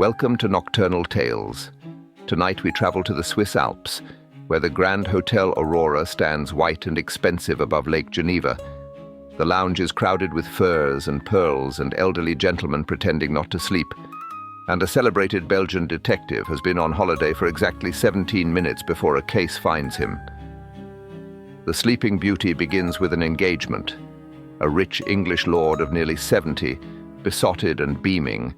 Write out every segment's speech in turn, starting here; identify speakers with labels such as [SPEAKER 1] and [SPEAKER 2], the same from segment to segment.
[SPEAKER 1] Welcome to Nocturnal Tales. Tonight we travel to the Swiss Alps, where the Grand Hôtel Aurora stands white and expensive above Lake Geneva. The lounge is crowded with furs and pearls and elderly gentlemen pretending not to sleep. And a celebrated Belgian detective has been on holiday for exactly 17 minutes before a case finds him. The Sleeping Beauty begins with an engagement. A rich English lord of nearly 70, besotted and beaming,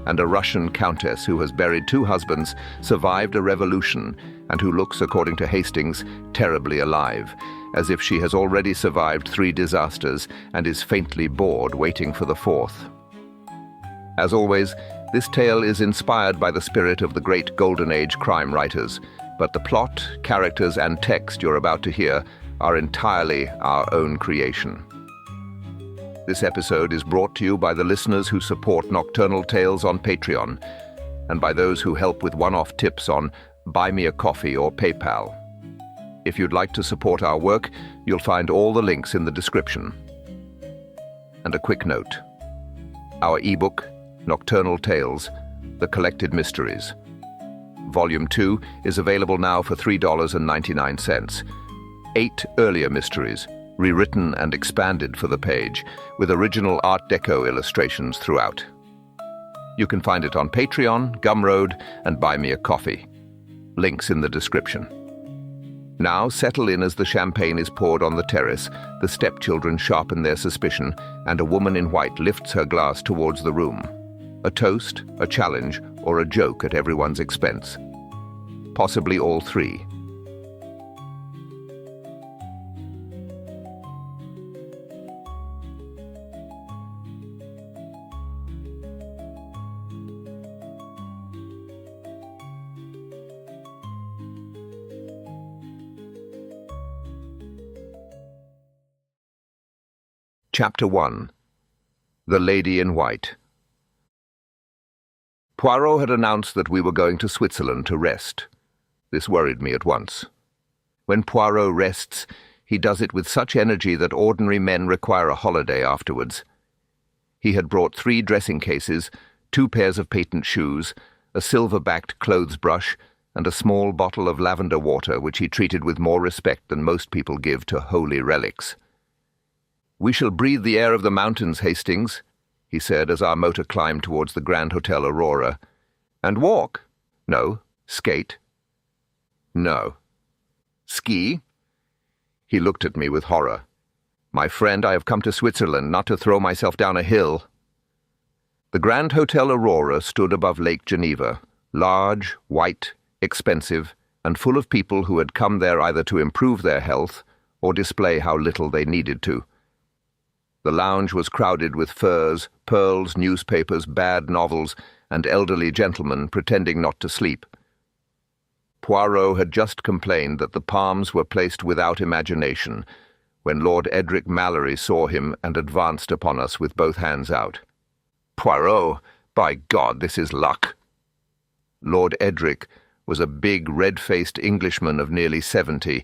[SPEAKER 1] and a Russian countess who has buried 2 husbands, survived a revolution, and who looks, according to Hastings, terribly alive, as if she has already survived 3 disasters and is faintly bored waiting for the 4th. As always, this tale is inspired by the spirit of the great Golden Age crime writers, but the plot, characters, and text you're about to hear are entirely our own creation. This episode is brought to you by the listeners who support Nocturnal Tales on Patreon, and by those who help with one-off tips on Buy Me a Coffee or PayPal. If you'd like to support our work, you'll find all the links in the description. And a quick note. Our ebook, Nocturnal Tales, The Collected Mysteries. Volume 2 is available now for $3.99. 8 earlier mysteries, rewritten and expanded for the page, with original Art Deco illustrations throughout. You can find it on Patreon, Gumroad, and Buy Me a Coffee. Links in the description. Now settle in as the champagne is poured on the terrace, the stepchildren sharpen their suspicion, and a woman in white lifts her glass towards the room. A toast, a challenge, or a joke at everyone's expense. Possibly all 3. Chapter 1. The Lady in White. Poirot had announced that we were going to Switzerland to rest. This worried me at once. When Poirot rests, he does it with such energy that ordinary men require a holiday afterwards. He had brought 3 dressing cases, 2 pairs of patent shoes, a silver-backed clothes brush, and a small bottle of lavender water which he treated with more respect than most people give to holy relics. "We shall breathe the air of the mountains, Hastings," he said as our motor climbed towards the Grand Hôtel Aurora. "And walk?" "No." "Skate?" "No." "Ski?" He looked at me with horror. "My friend, I have come to Switzerland not to throw myself down a hill." The Grand Hôtel Aurora stood above Lake Geneva, large, white, expensive, and full of people who had come there either to improve their health or display how little they needed to. The lounge was crowded with furs, pearls, newspapers, bad novels, and elderly gentlemen pretending not to sleep. Poirot had just complained that the palms were placed without imagination, when Lord Edric Mallory saw him and advanced upon us with both hands out. "Poirot, by God, this is luck!" Lord Edric was a big, red-faced Englishman of nearly 70,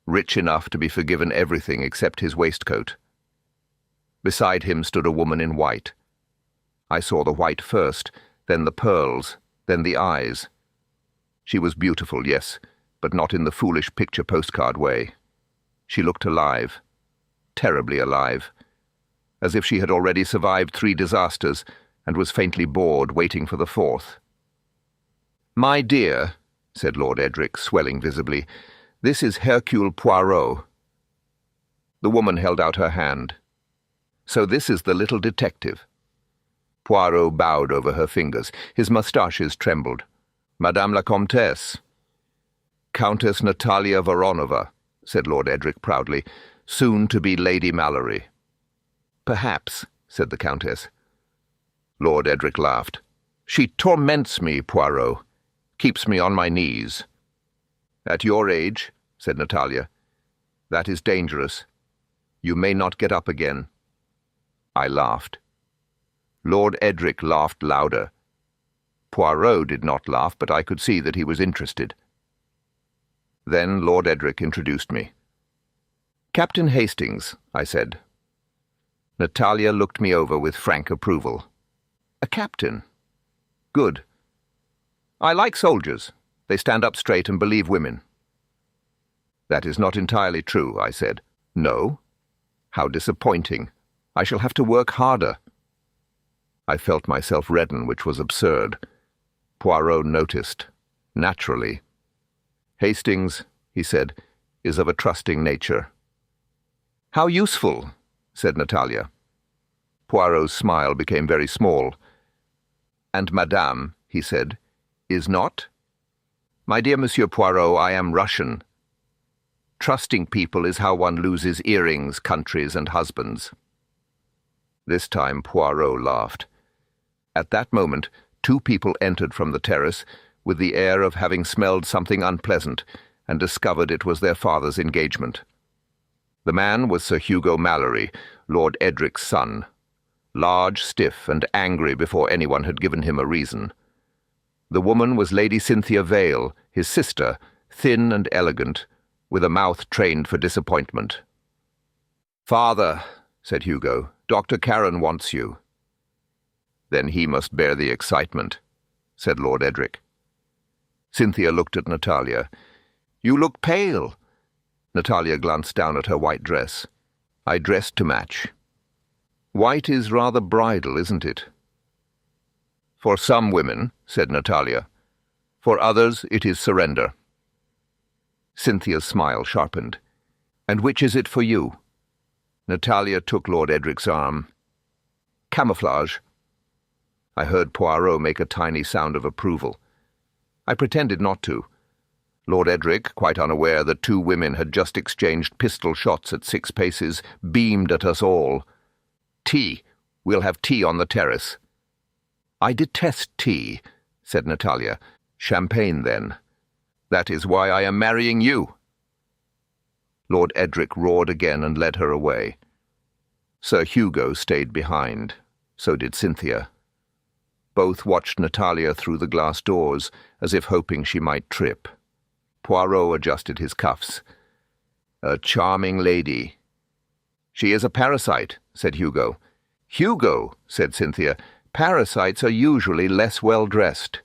[SPEAKER 1] rich enough to be forgiven everything except his waistcoat. Beside him stood a woman in white. I saw the white first, then the pearls, then the eyes. She was beautiful, yes, but not in the foolish picture postcard way. She looked alive, terribly alive, as if she had already survived 3 disasters and was faintly bored waiting for the 4th. "My dear," said Lord Edric, swelling visibly, "this is Hercule Poirot." The woman held out her hand. "So this is the little detective." Poirot bowed over her fingers. His moustaches trembled. "Madame la Comtesse." "Countess Natalia Voronova," said Lord Edric proudly, "soon to be Lady Mallory." "Perhaps," said the Countess. Lord Edric laughed. "She torments me, Poirot. Keeps me on my knees." "At your age," said Natalia, "that is dangerous. You may not get up again." I laughed. Lord Edric laughed louder. Poirot did not laugh, but I could see that he was interested. Then Lord Edric introduced me. "Captain Hastings," I said. Natalia looked me over with frank approval. "A captain? Good. I like soldiers. They stand up straight and believe women. That is not entirely true, I said. No? How disappointing. I shall have to work harder. I felt myself redden, which was absurd. Poirot noticed. Naturally. Hastings, he said, is of a trusting nature. How useful, said Natalia. Poirot's smile became very small. And Madame, he said, is not? My dear Monsieur Poirot, I am Russian. Trusting people is how one loses earrings, countries, and husbands. This time Poirot laughed. At that moment, 2 people entered from the terrace with the air of having smelled something unpleasant and discovered it was their father's engagement. The man was Sir Hugo Mallory, Lord Edric's son, large, stiff, and angry before anyone had given him a reason. The woman was Lady Cynthia Vale, his sister, thin and elegant, with a mouth trained for disappointment. "Father," said Hugo, "Dr. Karen wants you." "Then he must bear the excitement," said Lord Edric. Cynthia looked at Natalia. "You look pale." Natalia glanced down at her white dress. "I dressed to match." "White is rather bridal, isn't it?" "For some women," said Natalia. "For others it is surrender." Cynthia's smile sharpened. "And which is it for you?" Natalia took Lord Edric's arm. "Camouflage." I heard Poirot make a tiny sound of approval. I pretended not to. Lord Edric, quite unaware that 2 women had just exchanged pistol shots at 6 paces, beamed at us all. "Tea. We'll have tea on the terrace." "I detest tea," said Natalia. "Champagne, then. That is why I am marrying you." Lord Edric roared again and led her away. Sir Hugo stayed behind. So did Cynthia. Both watched Natalia through the glass doors, as if hoping she might trip. Poirot adjusted his cuffs. "A charming lady." "She is a parasite," said Hugo. "Hugo," said Cynthia, "parasites are usually less well-dressed."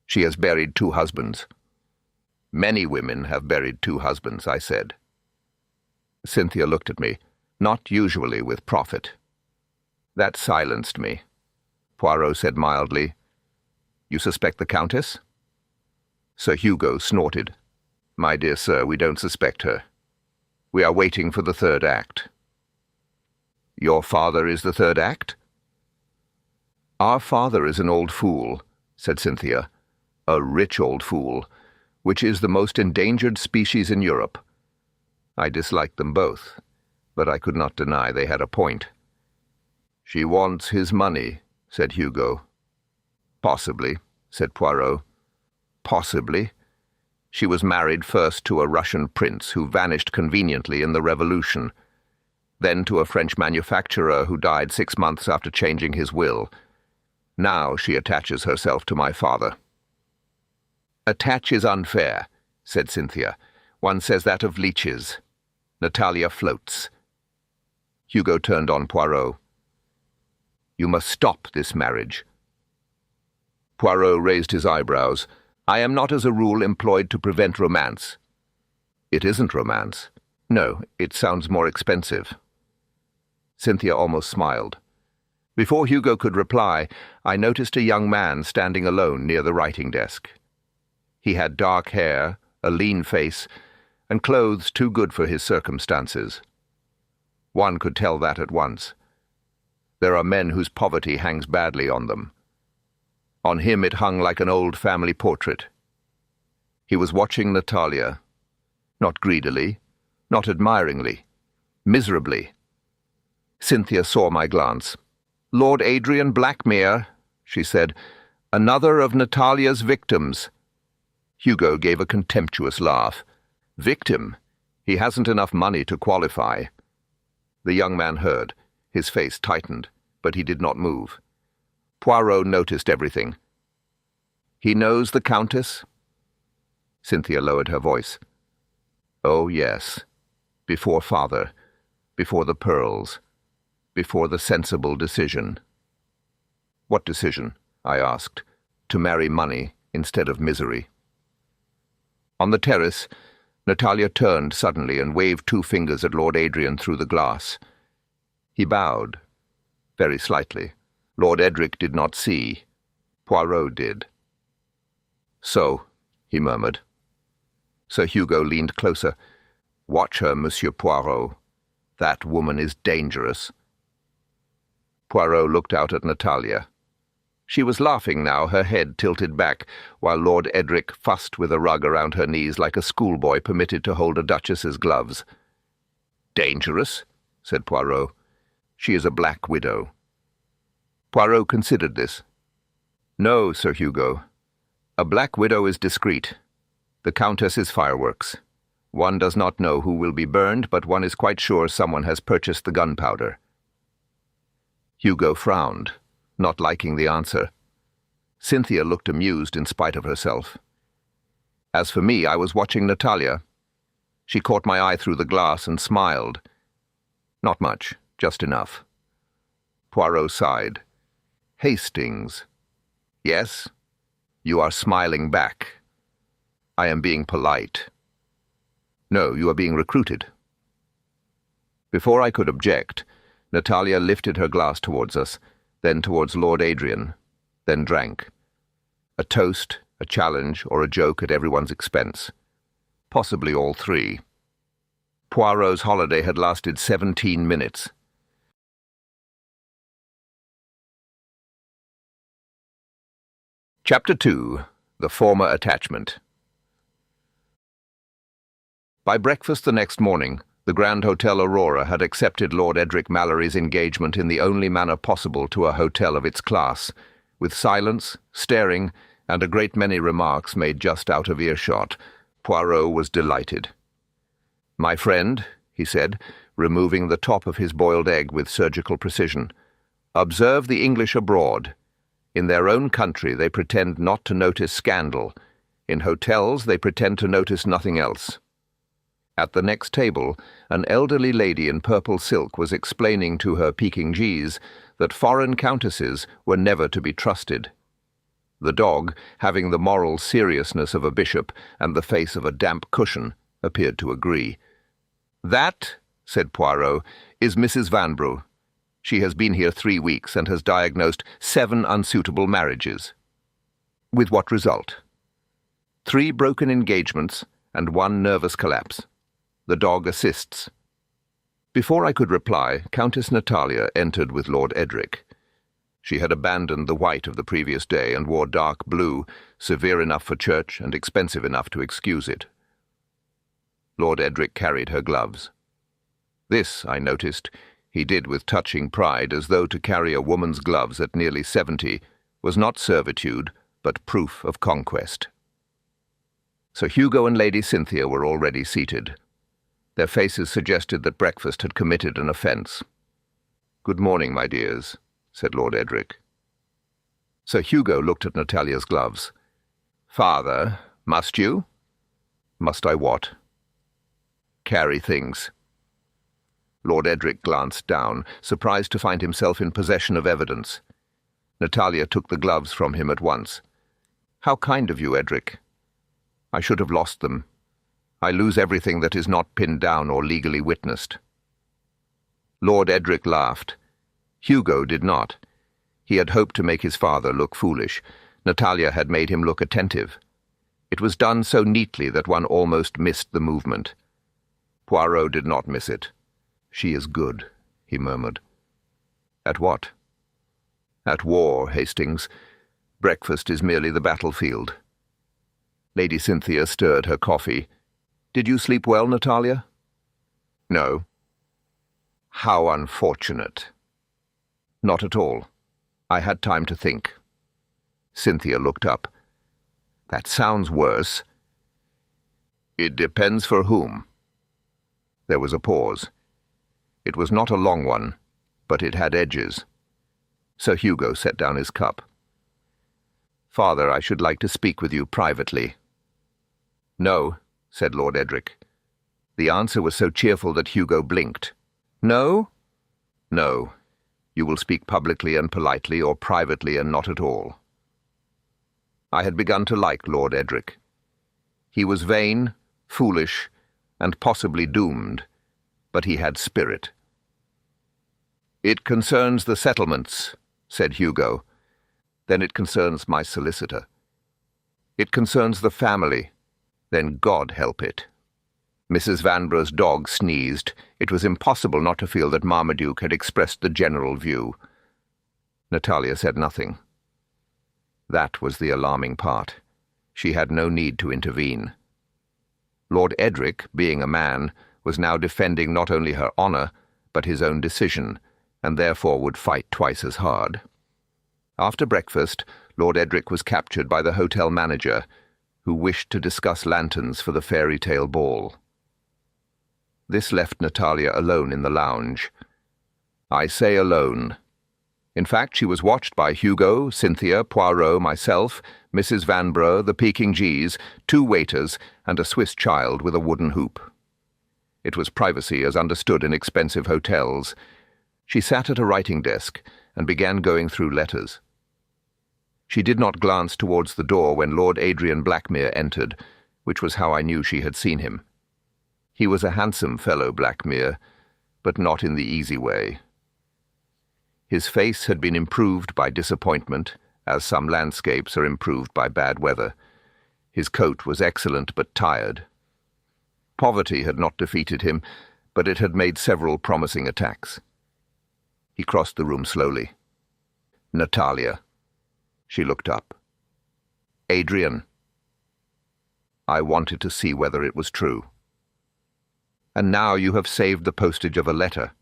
[SPEAKER 1] "She has buried 2 husbands." "Many women have buried 2 husbands," I said. Cynthia looked at me, not usually with profit. That silenced me. Poirot said mildly, "You suspect the countess?" Sir Hugo snorted. "My dear sir, we don't suspect her. We are waiting for the 3rd act." "Your father is the 3rd act?" "Our father is an old fool," said Cynthia. "A rich old fool, which is the most endangered species in Europe." I disliked them both, but I could not deny they had a point. "She wants his money," said Hugo. "Possibly," said Poirot. "Possibly. She was married first to a Russian prince who vanished conveniently in the Revolution, then to a French manufacturer who died 6 months after changing his will. Now she attaches herself to my father." "Attach is unfair," said Cynthia. "One says that of leeches. Natalia floats." Hugo turned on Poirot. "You must stop this marriage." Poirot raised his eyebrows. "I am not as a rule employed to prevent romance." "It isn't romance." "No, it sounds more expensive." Cynthia almost smiled. Before Hugo could reply, I noticed a young man standing alone near the writing desk. He had dark hair, a lean face, and clothes too good for his circumstances. One could tell that at once. There are men whose poverty hangs badly on them. On him it hung like an old family portrait. He was watching Natalia, not greedily, not admiringly, miserably. Cynthia saw my glance. "Lord Adrian Blackmere," she said, "another of Natalia's victims." Hugo gave a contemptuous laugh. "Victim? He hasn't enough money to qualify." The young man heard. His face tightened, but he did not move. Poirot noticed everything. "He knows the countess?" Cynthia lowered her voice. "Oh, yes. Before father, before the pearls, before the sensible decision." "What decision?" I asked. "To marry money, instead of misery. On the terrace, Natalia turned suddenly and waved 2 fingers at Lord Adrian through the glass. He bowed, very slightly. Lord Edric did not see. Poirot did. "So," he murmured. Sir Hugo leaned closer. "Watch her, Monsieur Poirot. That woman is dangerous." Poirot looked out at Natalia. She was laughing now, her head tilted back, while Lord Edric fussed with a rug around her knees like a schoolboy permitted to hold a duchess's gloves. "Dangerous?" said Poirot. "She is a black widow." Poirot considered this. "No, Sir Hugo. A black widow is discreet. The countess is fireworks. One does not know who will be burned, but one is quite sure someone has purchased the gunpowder." Hugo frowned, not liking the answer. Cynthia looked amused in spite of herself. As for me, I was watching Natalia. She caught my eye through the glass and smiled. Not much, just enough. Poirot sighed. "Hastings." "Yes? You are smiling back." "I am being polite." "No, you are being recruited." Before I could object, Natalia lifted her glass towards us, then towards Lord Adrian, then drank. A toast, a challenge, or a joke at everyone's expense. Possibly all 3. Poirot's holiday had lasted 17 minutes. Chapter 2. The Former Attachment. By breakfast the next morning, the Grand Hôtel Aurora had accepted Lord Edric Mallory's engagement in the only manner possible to a hotel of its class, with silence, staring, and a great many remarks made just out of earshot. Poirot was delighted. "My friend," he said, removing the top of his boiled egg with surgical precision, "observe the English abroad. In their own country they pretend not to notice scandal. In hotels they pretend to notice nothing else." At the next table, an elderly lady in purple silk was explaining to her Pekingese that foreign countesses were never to be trusted. The dog, having the moral seriousness of a bishop and the face of a damp cushion, appeared to agree. "That," said Poirot, "is Mrs. Vanbrugh. She has been here 3 weeks and has diagnosed 7 unsuitable marriages." "With what result?" 3 broken engagements and 1 nervous collapse. The dog assists." Before I could reply, Countess Natalia entered with Lord Edric. She had abandoned the white of the previous day and wore dark blue, severe enough for church and expensive enough to excuse it. Lord Edric carried her gloves. This, I noticed, he did with touching pride, as though to carry a woman's gloves at nearly 70 was not servitude, but proof of conquest. Sir Hugo and Lady Cynthia were already seated. Their faces suggested that breakfast had committed an offence. "Good morning, my dears," said Lord Edric. Sir Hugo looked at Natalia's gloves. "Father, must you?" "Must I what?" "Carry things." Lord Edric glanced down, surprised to find himself in possession of evidence. Natalia took the gloves from him at once. "How kind of you, Edric. I should have lost them. I lose everything that is not pinned down or legally witnessed." Lord Edric laughed. Hugo did not. He had hoped to make his father look foolish. Natalia had made him look attentive. It was done so neatly that one almost missed the movement. Poirot did not miss it. "She is good," he murmured. "At what?" "At war, Hastings. Breakfast is merely the battlefield." Lady Cynthia stirred her coffee. "Did you sleep well, Natalia?" "No." "How unfortunate." "Not at all. I had time to think." Cynthia looked up. "That sounds worse." "It depends for whom." There was a pause. It was not a long one, but it had edges. Sir Hugo set down his cup. "Father, I should like to speak with you privately." "No," said Lord Edric. The answer was so cheerful that Hugo blinked. "No?" "No. You will speak publicly and politely, or privately and not at all." I had begun to like Lord Edric. He was vain, foolish, and possibly doomed, but he had spirit. "It concerns the settlements," said Hugo. "Then it concerns my solicitor. It concerns the family. Then God help it." Mrs. Vanbragh's dog sneezed. It was impossible not to feel that Marmaduke had expressed the general view. Natalia said nothing. That was the alarming part. She had no need to intervene. Lord Edric, being a man, was now defending not only her honour, but his own decision, and therefore would fight twice as hard. After breakfast, Lord Edric was captured by the hotel manager, who wished to discuss lanterns for the fairy tale ball. This left Natalia alone in the lounge. I say alone. In fact, she was watched by Hugo, Cynthia, Poirot, myself, Mrs. Vanbrugh, the Pekingese, 2 waiters, and a Swiss child with a wooden hoop. It was privacy as understood in expensive hotels. She sat at a writing desk and began going through letters. She did not glance towards the door when Lord Adrian Blackmere entered, which was how I knew she had seen him. He was a handsome fellow, Blackmere, but not in the easy way. His face had been improved by disappointment, as some landscapes are improved by bad weather. His coat was excellent but tired. Poverty had not defeated him, but it had made several promising attacks. He crossed the room slowly. "Natalia." She looked up. "Adrian." I wanted to see whether it was true. "And now you have saved the postage of a letter."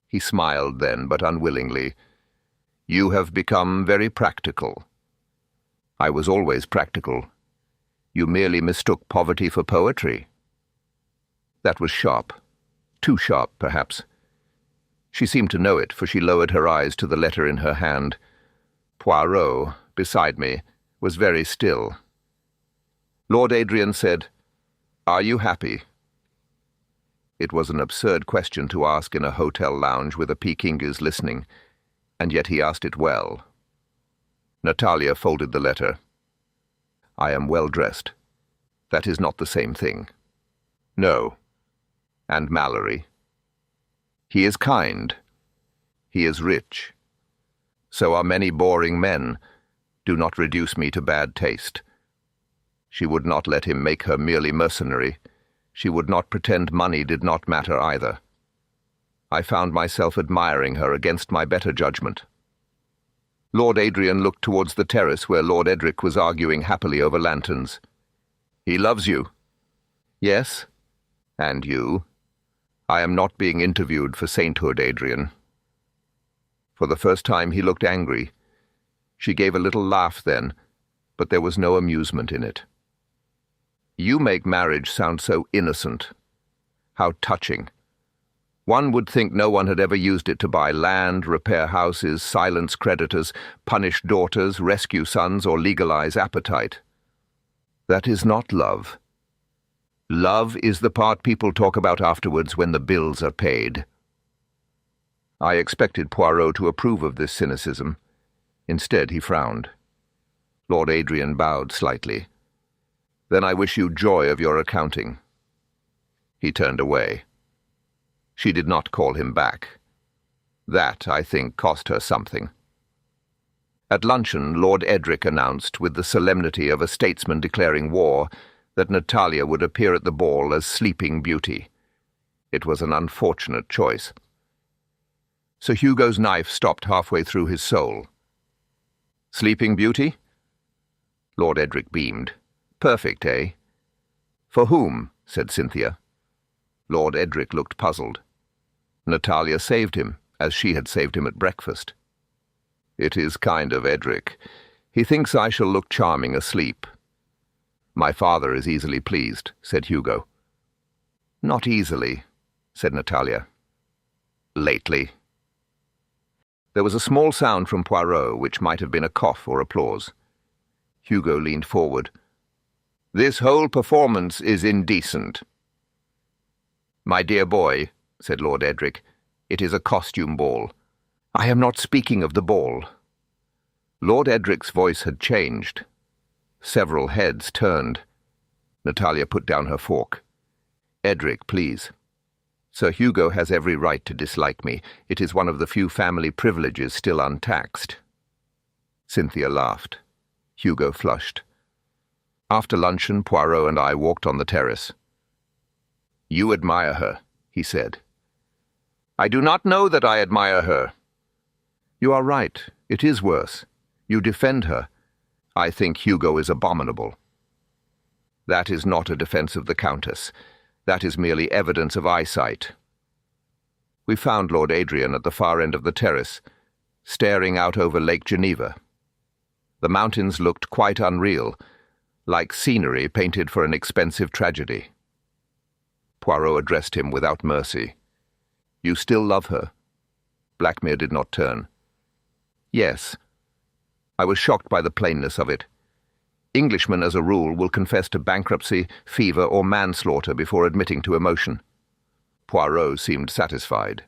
[SPEAKER 1] He smiled then, but unwillingly. "You have become very practical." "I was always practical. You merely mistook poverty for poetry." That was sharp. Too sharp, perhaps. She seemed to know it, for she lowered her eyes to the letter in her hand. Poirot, beside me, was very still. Lord Adrian said, "Are you happy?" It was an absurd question to ask in a hotel lounge with a Pekingese listening, and yet he asked it well. Natalia folded the letter. "I am well dressed. That is not the same thing." "No." "And Mallory?" "He is kind. He is rich. So are many boring men. Do not reduce me to bad taste." She would not let him make her merely mercenary. She would not pretend money did not matter either. I found myself admiring her against my better judgment. Lord Adrian looked towards the terrace where Lord Edric was arguing happily over lanterns. "He loves you." "Yes." "And you?" "I am not being interviewed for sainthood, Adrian." For the first time he looked angry. She gave a little laugh then, but there was no amusement in it. "You make marriage sound so innocent. How touching. One would think no one had ever used it to buy land, repair houses, silence creditors, punish daughters, rescue sons, or legalize appetite. That is not love. Love is the part people talk about afterwards when the bills are paid." I expected Poirot to approve of this cynicism. Instead, he frowned. Lord Adrian bowed slightly. "Then I wish you joy of your accounting." He turned away. She did not call him back. That, I think, cost her something. At luncheon, Lord Edric announced, with the solemnity of a statesman declaring war, that Natalia would appear at the ball as Sleeping Beauty. It was an unfortunate choice. Sir Hugo's knife stopped halfway through his soul. "Sleeping Beauty?" Lord Edric beamed. "Perfect, eh?" "For whom?" said Cynthia. Lord Edric looked puzzled. Natalia saved him, as she had saved him at breakfast. "It is kind of Edric. He thinks I shall look charming asleep." "My father is easily pleased," said Hugo. "Not easily," said Natalia. "Lately." There was a small sound from Poirot, which might have been a cough or applause. Hugo leaned forward. "This whole performance is indecent." "My dear boy," said Lord Edric, "it is a costume ball." "I am not speaking of the ball." Lord Edric's voice had changed. Several heads turned. Natalia put down her fork. "Edric, please. Sir Hugo has every right to dislike me. It is one of the few family privileges still untaxed." Cynthia laughed. Hugo flushed. After luncheon, Poirot and I walked on the terrace. "You admire her," he said. "I do not know that I admire her." "You are right. It is worse. You defend her. I think Hugo is abominable." "That is not a defense of the countess. That is merely evidence of eyesight." We found Lord Adrian at the far end of the terrace, staring out over Lake Geneva. The mountains looked quite unreal, like scenery painted for an expensive tragedy. Poirot addressed him without mercy. "You still love her?" Blackmere did not turn. "Yes." I was shocked by the plainness of it. Englishmen, as a rule, will confess to bankruptcy, fever, or manslaughter before admitting to emotion. Poirot seemed satisfied.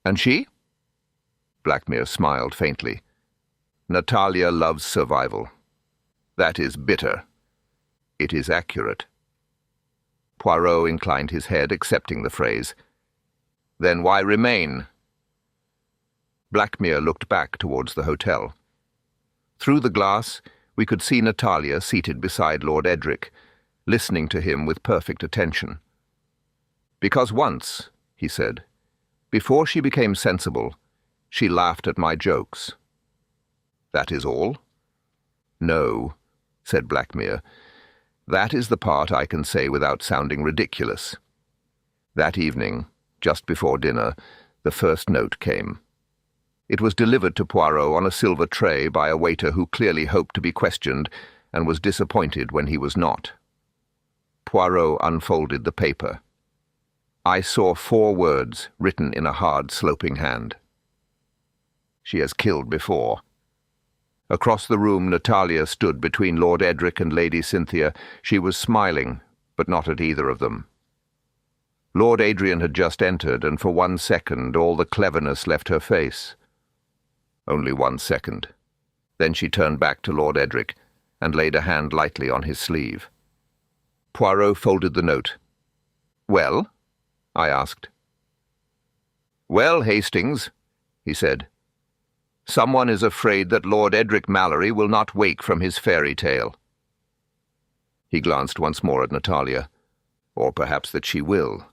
[SPEAKER 1] "And she?" Blackmere smiled faintly. "Natalia loves survival. That is bitter. It is accurate." Poirot inclined his head, accepting the phrase. "Then why remain?" Blackmere looked back towards the hotel. Through the glass, we could see Natalia seated beside Lord Edric, listening to him with perfect attention. "Because once," he said, "before she became sensible, she laughed at my jokes." "That is all?" "No," said Blackmere. "That is the part I can say without sounding ridiculous. That evening, just before dinner, the first note came. It was delivered to Poirot on a silver tray by a waiter who clearly hoped to be questioned and was disappointed when he was not. Poirot unfolded the paper. I saw 4 words written in a hard, sloping hand. "She has killed before." Across the room, Natalia stood between Lord Edric and Lady Cynthia. She was smiling, but not at either of them. Lord Adrian had just entered, and for 1 second all the cleverness left her face. Only 1 second. Then she turned back to Lord Edric and laid a hand lightly on his sleeve. Poirot folded the note. "Well?" I asked. "Well, Hastings," he said. "Someone is afraid that Lord Edric Mallory will not wake from his fairy tale." He glanced once more at Natalia. "Or perhaps that she will."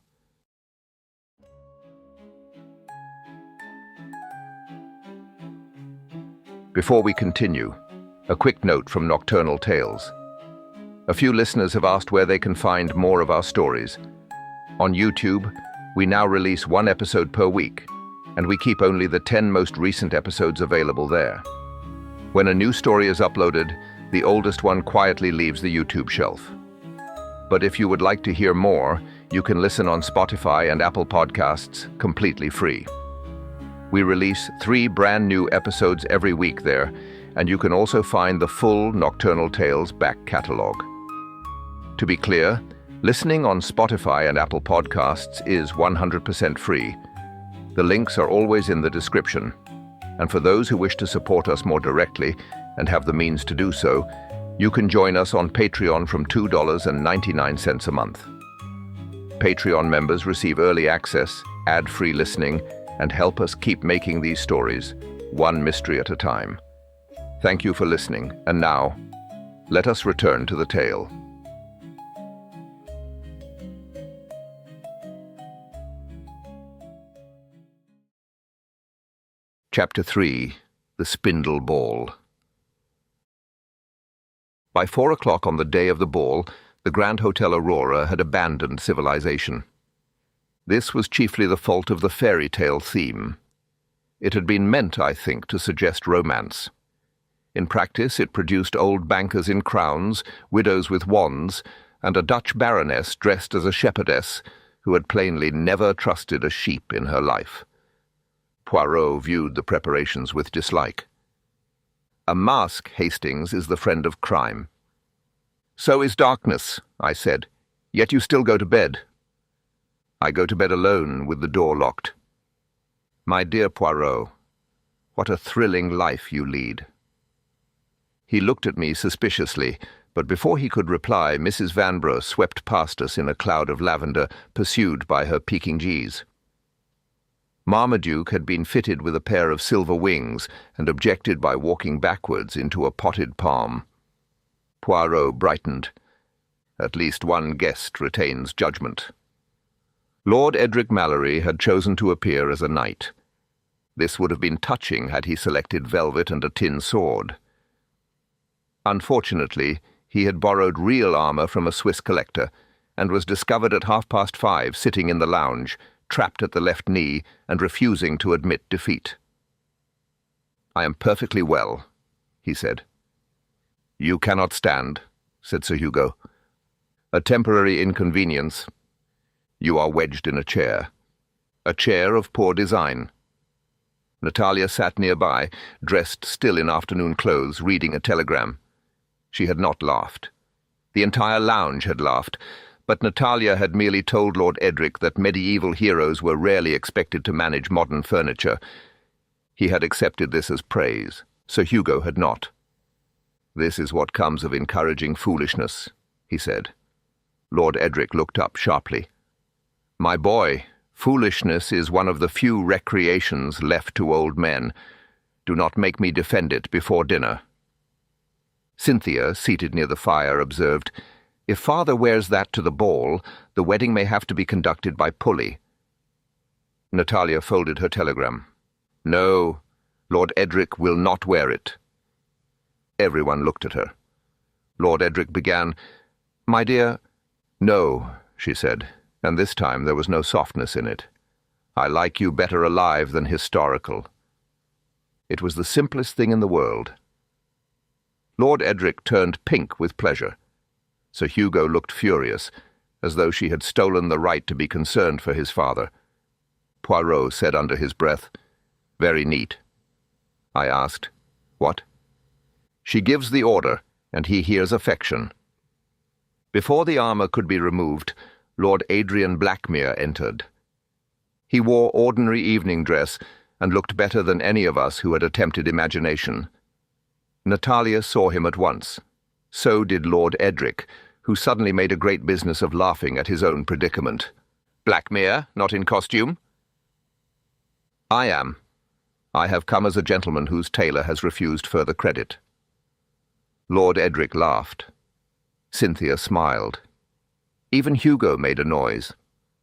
[SPEAKER 1] Before we continue, a quick note from Nocturnal Tales. A few listeners have asked where they can find more of our stories. On YouTube, we now release 1 episode per week, and we keep only the 10 most recent episodes available there. When a new story is uploaded, the oldest one quietly leaves the YouTube shelf. But if you would like to hear more, you can listen on Spotify and Apple Podcasts completely free. We release 3 brand new episodes every week there, and you can also find the full Nocturnal Tales back catalogue. To be clear, listening on Spotify and Apple Podcasts is 100% free. The links are always in the description. And for those who wish to support us more directly and have the means to do so, you can join us on Patreon from $2.99 a month. Patreon members receive early access, ad-free listening, and help us keep making these stories, one mystery at a time. Thank you for listening, and now, let us return to the tale. Chapter 3. The Spindle Ball. By 4 o'clock on the day of the ball, the Grand Hôtel Aurora had abandoned civilization. This was chiefly the fault of the fairy tale theme. It had been meant, I think, to suggest romance. In practice, it produced old bankers in crowns, widows with wands, and a Dutch baroness dressed as a shepherdess who had plainly never trusted a sheep in her life. Poirot viewed the preparations with dislike. "A mask, Hastings, is the friend of crime." "So is darkness," I said. "Yet you still go to bed." "I go to bed alone, with the door locked." "My dear Poirot, what a thrilling life you lead." He looked at me suspiciously, but before he could reply, Mrs. Vanbrugh swept past us in a cloud of lavender, pursued by her Pekingese. Marmaduke had been fitted with a pair of silver wings and objected by walking backwards into a potted palm. Poirot brightened. At least one guest retains judgment. Lord Edric Mallory had chosen to appear as a knight. This would have been touching had he selected velvet and a tin sword. Unfortunately, he had borrowed real armour from a Swiss collector, and was discovered at 5:30 sitting in the lounge, trapped at the left knee and refusing to admit defeat. "I am perfectly well," he said. "You cannot stand," said Sir Hugo. "A temporary inconvenience. You are wedged in a chair of poor design." Natalia sat nearby, dressed still in afternoon clothes, reading a telegram. She had not laughed. The entire lounge had laughed, but Natalia had merely told Lord Edric that medieval heroes were rarely expected to manage modern furniture. He had accepted this as praise. Sir Hugo had not. "This is what comes of encouraging foolishness," he said. Lord Edric looked up sharply. "My boy, foolishness is one of the few recreations left to old men. Do not make me defend it before dinner." Cynthia, seated near the fire, observed, "If father wears that to the ball, the wedding may have to be conducted by pulley." Natalia folded her telegram. "No, Lord Edric will not wear it." Everyone looked at her. Lord Edric began, "My dear—" "No," she said, and this time there was no softness in it. "I like you better alive than historical." It was the simplest thing in the world. Lord Edric turned pink with pleasure. Sir Hugo looked furious, as though she had stolen the right to be concerned for his father. Poirot said under his breath, "Very neat." I asked, "What?" "She gives the order, and he hears affection." Before the armour could be removed, Lord Adrian Blackmere entered. He wore ordinary evening dress and looked better than any of us who had attempted imagination. Natalia saw him at once. So did Lord Edric, who suddenly made a great business of laughing at his own predicament. "Blackmere, not in costume?" "I am. I have come as a gentleman whose tailor has refused further credit." Lord Edric laughed. Cynthia smiled. Even Hugo made a noise,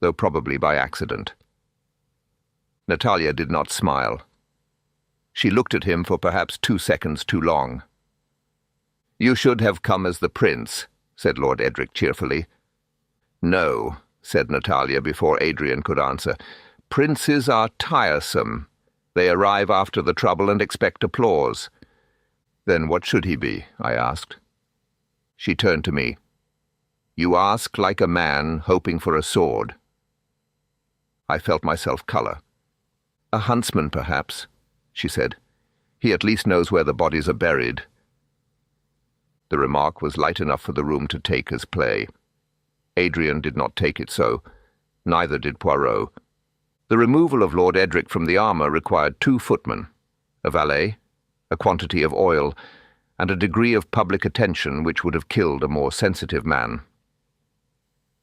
[SPEAKER 1] though probably by accident. Natalia did not smile. She looked at him for perhaps 2 seconds too long. "You should have come as the prince," said Lord Edric cheerfully. "No," said Natalia before Adrian could answer. "Princes are tiresome. They arrive after the trouble and expect applause." "Then what should he be?" I asked. She turned to me. "You ask like a man hoping for a sword." I felt myself colour. "A huntsman, perhaps," she said. "He at least knows where the bodies are buried." The remark was light enough for the room to take as play. Adrian did not take it so. Neither did Poirot. The removal of Lord Edric from the armour required 2 footmen, a valet, a quantity of oil, and a degree of public attention which would have killed a more sensitive man.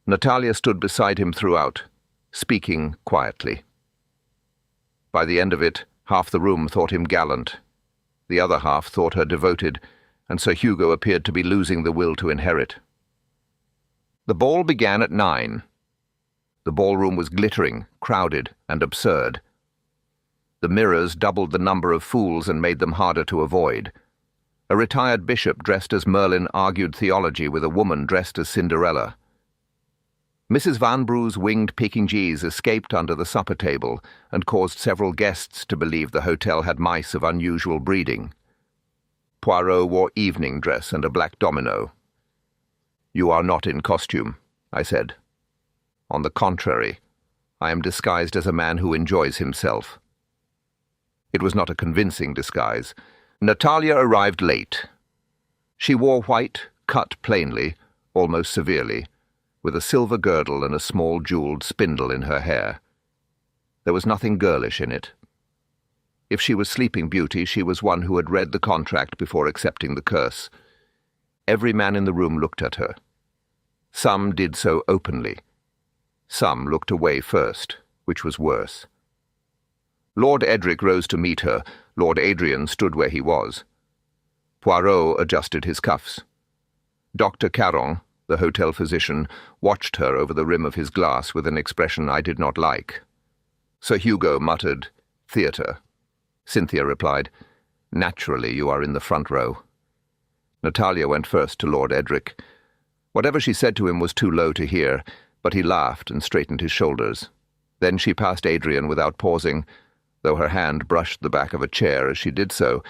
[SPEAKER 1] Natalia stood beside him throughout, speaking quietly. By the end of it, half the room thought him gallant. The other half thought her devoted, and Sir Hugo appeared to be losing the will to inherit. The ball began at 9. The ballroom was glittering, crowded, and absurd. The mirrors doubled the number of fools and made them harder to avoid. A retired bishop dressed as Merlin argued theology with a woman dressed as Cinderella. Mrs. Vanbrugh's winged Pekingese escaped under the supper table and caused several guests to believe the hotel had mice of unusual breeding. Poirot wore evening dress and a black domino. "You are not in costume," I said. "On the contrary, I am disguised as a man who enjoys himself." It was not a convincing disguise. Natalia arrived late. She wore white, cut plainly, almost severely, with a silver girdle and a small jewelled spindle in her hair. There was nothing girlish in it. If she was Sleeping Beauty, she was one who had read the contract before accepting the curse. Every man in the room looked at her. Some did so openly. Some looked away first, which was worse. Lord Edric rose to meet her. Lord Adrian stood where he was. Poirot adjusted his cuffs. Dr. Caron, the hotel physician, watched her over the rim of his glass with an expression I did not like. Sir Hugo muttered, "Theatre." Cynthia replied, "Naturally, you are in the front row." Natalia went first to Lord Edric. Whatever she said to him was too low to hear, but he laughed and straightened his shoulders. Then she passed Adrian without pausing, though her hand brushed the back of a chair as she did so.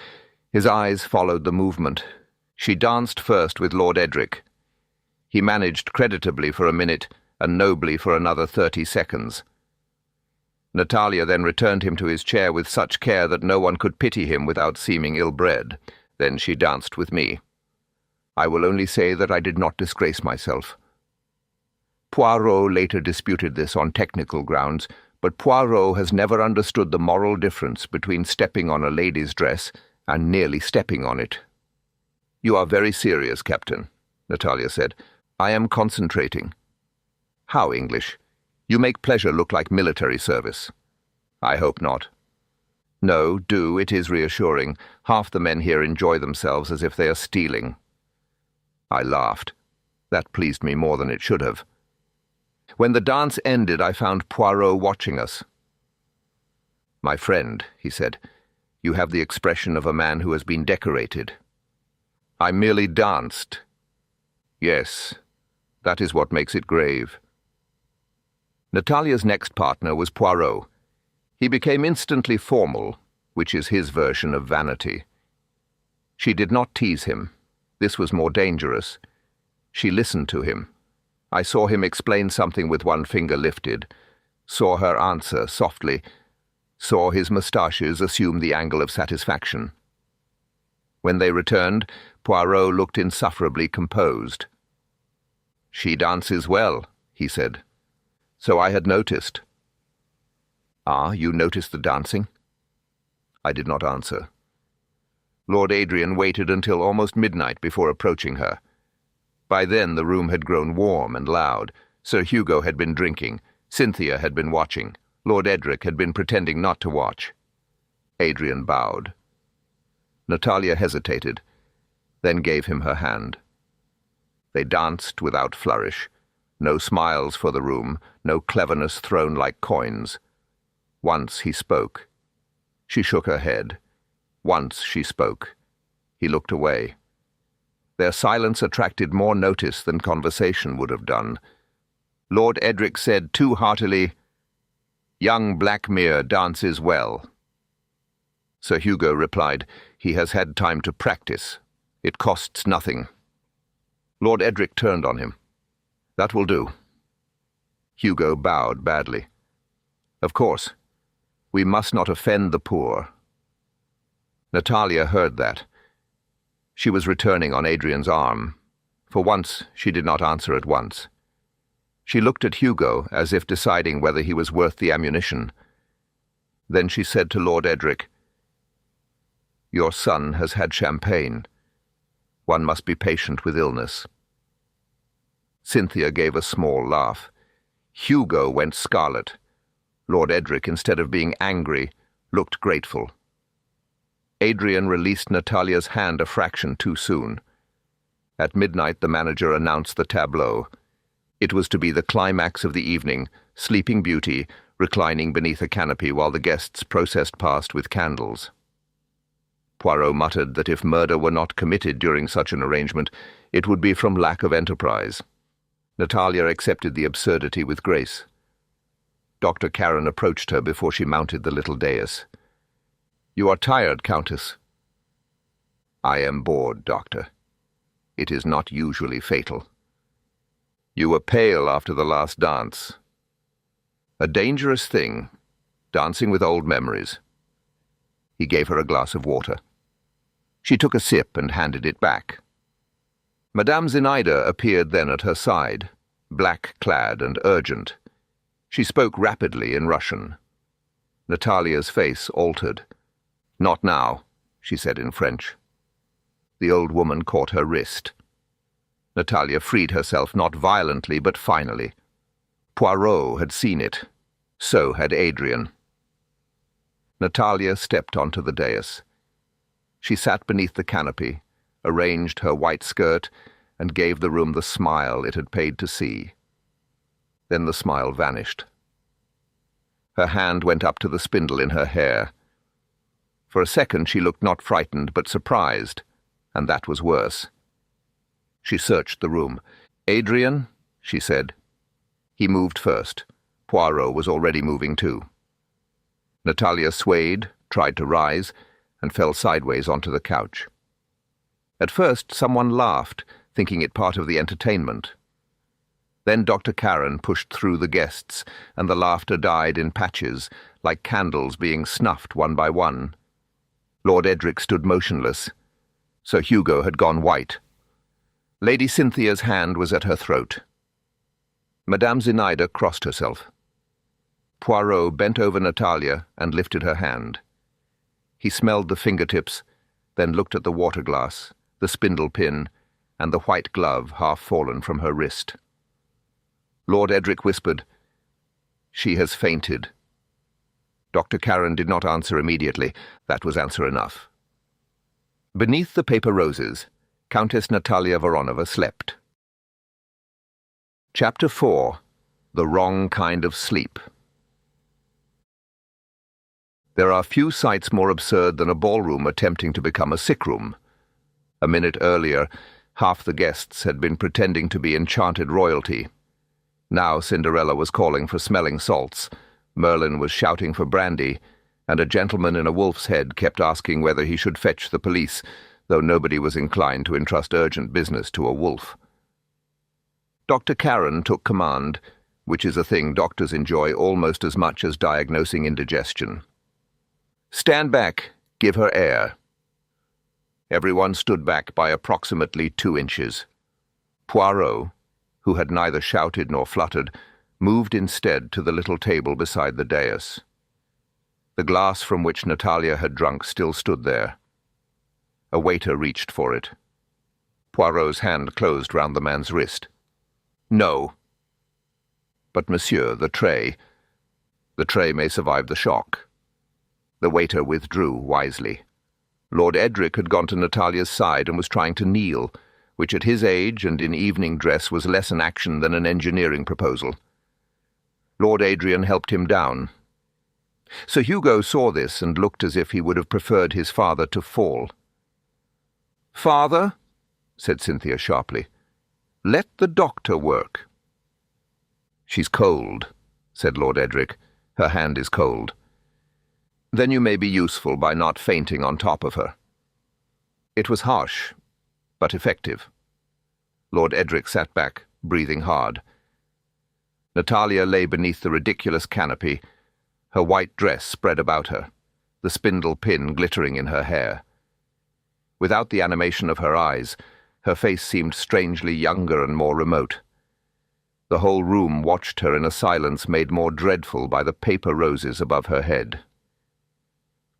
[SPEAKER 1] His eyes followed the movement. She danced first with Lord Edric. He managed creditably for a minute and nobly for another 30 seconds. Natalia then returned him to his chair with such care that no one could pity him without seeming ill-bred. Then she danced with me. I will only say that I did not disgrace myself. Poirot later disputed this on technical grounds, but Poirot has never understood the moral difference between stepping on a lady's dress and nearly stepping on it. "You are very serious, Captain," Natalia said. "I am concentrating." "How English? You make pleasure look like military service." "I hope not." "No, do. It is reassuring. Half the men here enjoy themselves as if they are stealing." I laughed. That pleased me more than it should have. When the dance ended, I found Poirot watching us. "My friend," he said, "you have the expression of a man who has been decorated." "I merely danced." "Yes, that is what makes it grave." Natalia's next partner was Poirot. He became instantly formal, which is his version of vanity. She did not tease him. This was more dangerous. She listened to him. I saw him explain something with one finger lifted, saw her answer softly, saw his moustaches assume the angle of satisfaction. When they returned, Poirot looked insufferably composed. "She dances well," he said. "So I had noticed." "Ah, you noticed the dancing?" I did not answer. Lord Adrian waited until almost midnight before approaching her. By then the room had grown warm and loud. Sir Hugo had been drinking. Cynthia had been watching. Lord Edric had been pretending not to watch. Adrian bowed. Natalia hesitated, then gave him her hand. They danced without flourish. No smiles for the room, no cleverness thrown like coins. Once he spoke. She shook her head. Once she spoke. He looked away. Their silence attracted more notice than conversation would have done. Lord Edric said too heartily, "Young Blackmere dances well." Sir Hugo replied, "He has had time to practice. It costs nothing." Lord Edric turned on him. "That will do." Hugo bowed badly. "Of course. We must not offend the poor." Natalia heard that. She was returning on Adrian's arm. For once, she did not answer at once. She looked at Hugo as if deciding whether he was worth the ammunition. Then she said to Lord Edric, "Your son has had champagne. One must be patient with illness." Cynthia gave a small laugh. Hugo went scarlet. Lord Edric, instead of being angry, looked grateful. Adrian released Natalia's hand a fraction too soon. At midnight the manager announced the tableau. It was to be the climax of the evening, Sleeping Beauty reclining beneath a canopy while the guests processed past with candles. Poirot muttered that if murder were not committed during such an arrangement, it would be from lack of enterprise. Natalia accepted the absurdity with grace. Dr. Caron approached her before she mounted the little dais. "You are tired, Countess." "I am bored, Doctor. It is not usually fatal." "You were pale after the last dance." "A dangerous thing, dancing with old memories." He gave her a glass of water. She took a sip and handed it back. Madame Zinaida appeared then at her side, black-clad and urgent. She spoke rapidly in Russian. Natalia's face altered. "Not now," she said in French. The old woman caught her wrist. Natalia freed herself, not violently, but finally. Poirot had seen it. So had Adrian. Natalia stepped onto the dais. She sat beneath the canopy, arranged her white skirt, and gave the room the smile it had paid to see. Then the smile vanished. Her hand went up to the spindle in her hair. For a second she looked not frightened but surprised, and that was worse. She searched the room. "Adrian," she said. He moved first. Poirot was already moving too. Natalia swayed, tried to rise, and fell sideways onto the couch. At first someone laughed, thinking it part of the entertainment. Then Dr. Karen pushed through the guests, and the laughter died in patches, like candles being snuffed one by one. Lord Edric stood motionless. Sir Hugo had gone white. Lady Cynthia's hand was at her throat. Madame Zinaida crossed herself. Poirot bent over Natalia and lifted her hand. He smelled the fingertips, then looked at the water glass, the spindle pin, and the white glove half fallen from her wrist. Lord Edric whispered, "She has fainted." Dr. Karen did not answer immediately. That was answer enough. Beneath the paper roses, Countess Natalia Voronova slept. Chapter 4. The Wrong Kind of Sleep. There are few sights more absurd than a ballroom attempting to become a sick room. A minute earlier, half the guests had been pretending to be enchanted royalty. Now Cinderella was calling for smelling salts, Merlin was shouting for brandy, and a gentleman in a wolf's head kept asking whether he should fetch the police, though nobody was inclined to entrust urgent business to a wolf. Dr. Karen took command, which is a thing doctors enjoy almost as much as diagnosing indigestion. "Stand back, give her air." Everyone stood back by approximately 2 inches. Poirot, who had neither shouted nor fluttered, moved instead to the little table beside the dais. The glass from which Natalia had drunk still stood there. A waiter reached for it. Poirot's hand closed round the man's wrist. "No." "But, monsieur, the tray. The tray may survive the shock." The waiter withdrew wisely. Lord Edric had gone to Natalia's side and was trying to kneel, which at his age and in evening dress was less an action than an engineering proposal. Lord Adrian helped him down. Sir Hugo saw this and looked as if he would have preferred his father to fall. "Father," said Cynthia sharply, "let the doctor work." "She's cold," said Lord Edric. "Her hand is cold." "Then you may be useful by not fainting on top of her." It was harsh, but effective. Lord Edric sat back, breathing hard. Natalia lay beneath the ridiculous canopy, her white dress spread about her, the spindle pin glittering in her hair. Without the animation of her eyes, her face seemed strangely younger and more remote. The whole room watched her in a silence made more dreadful by the paper roses above her head.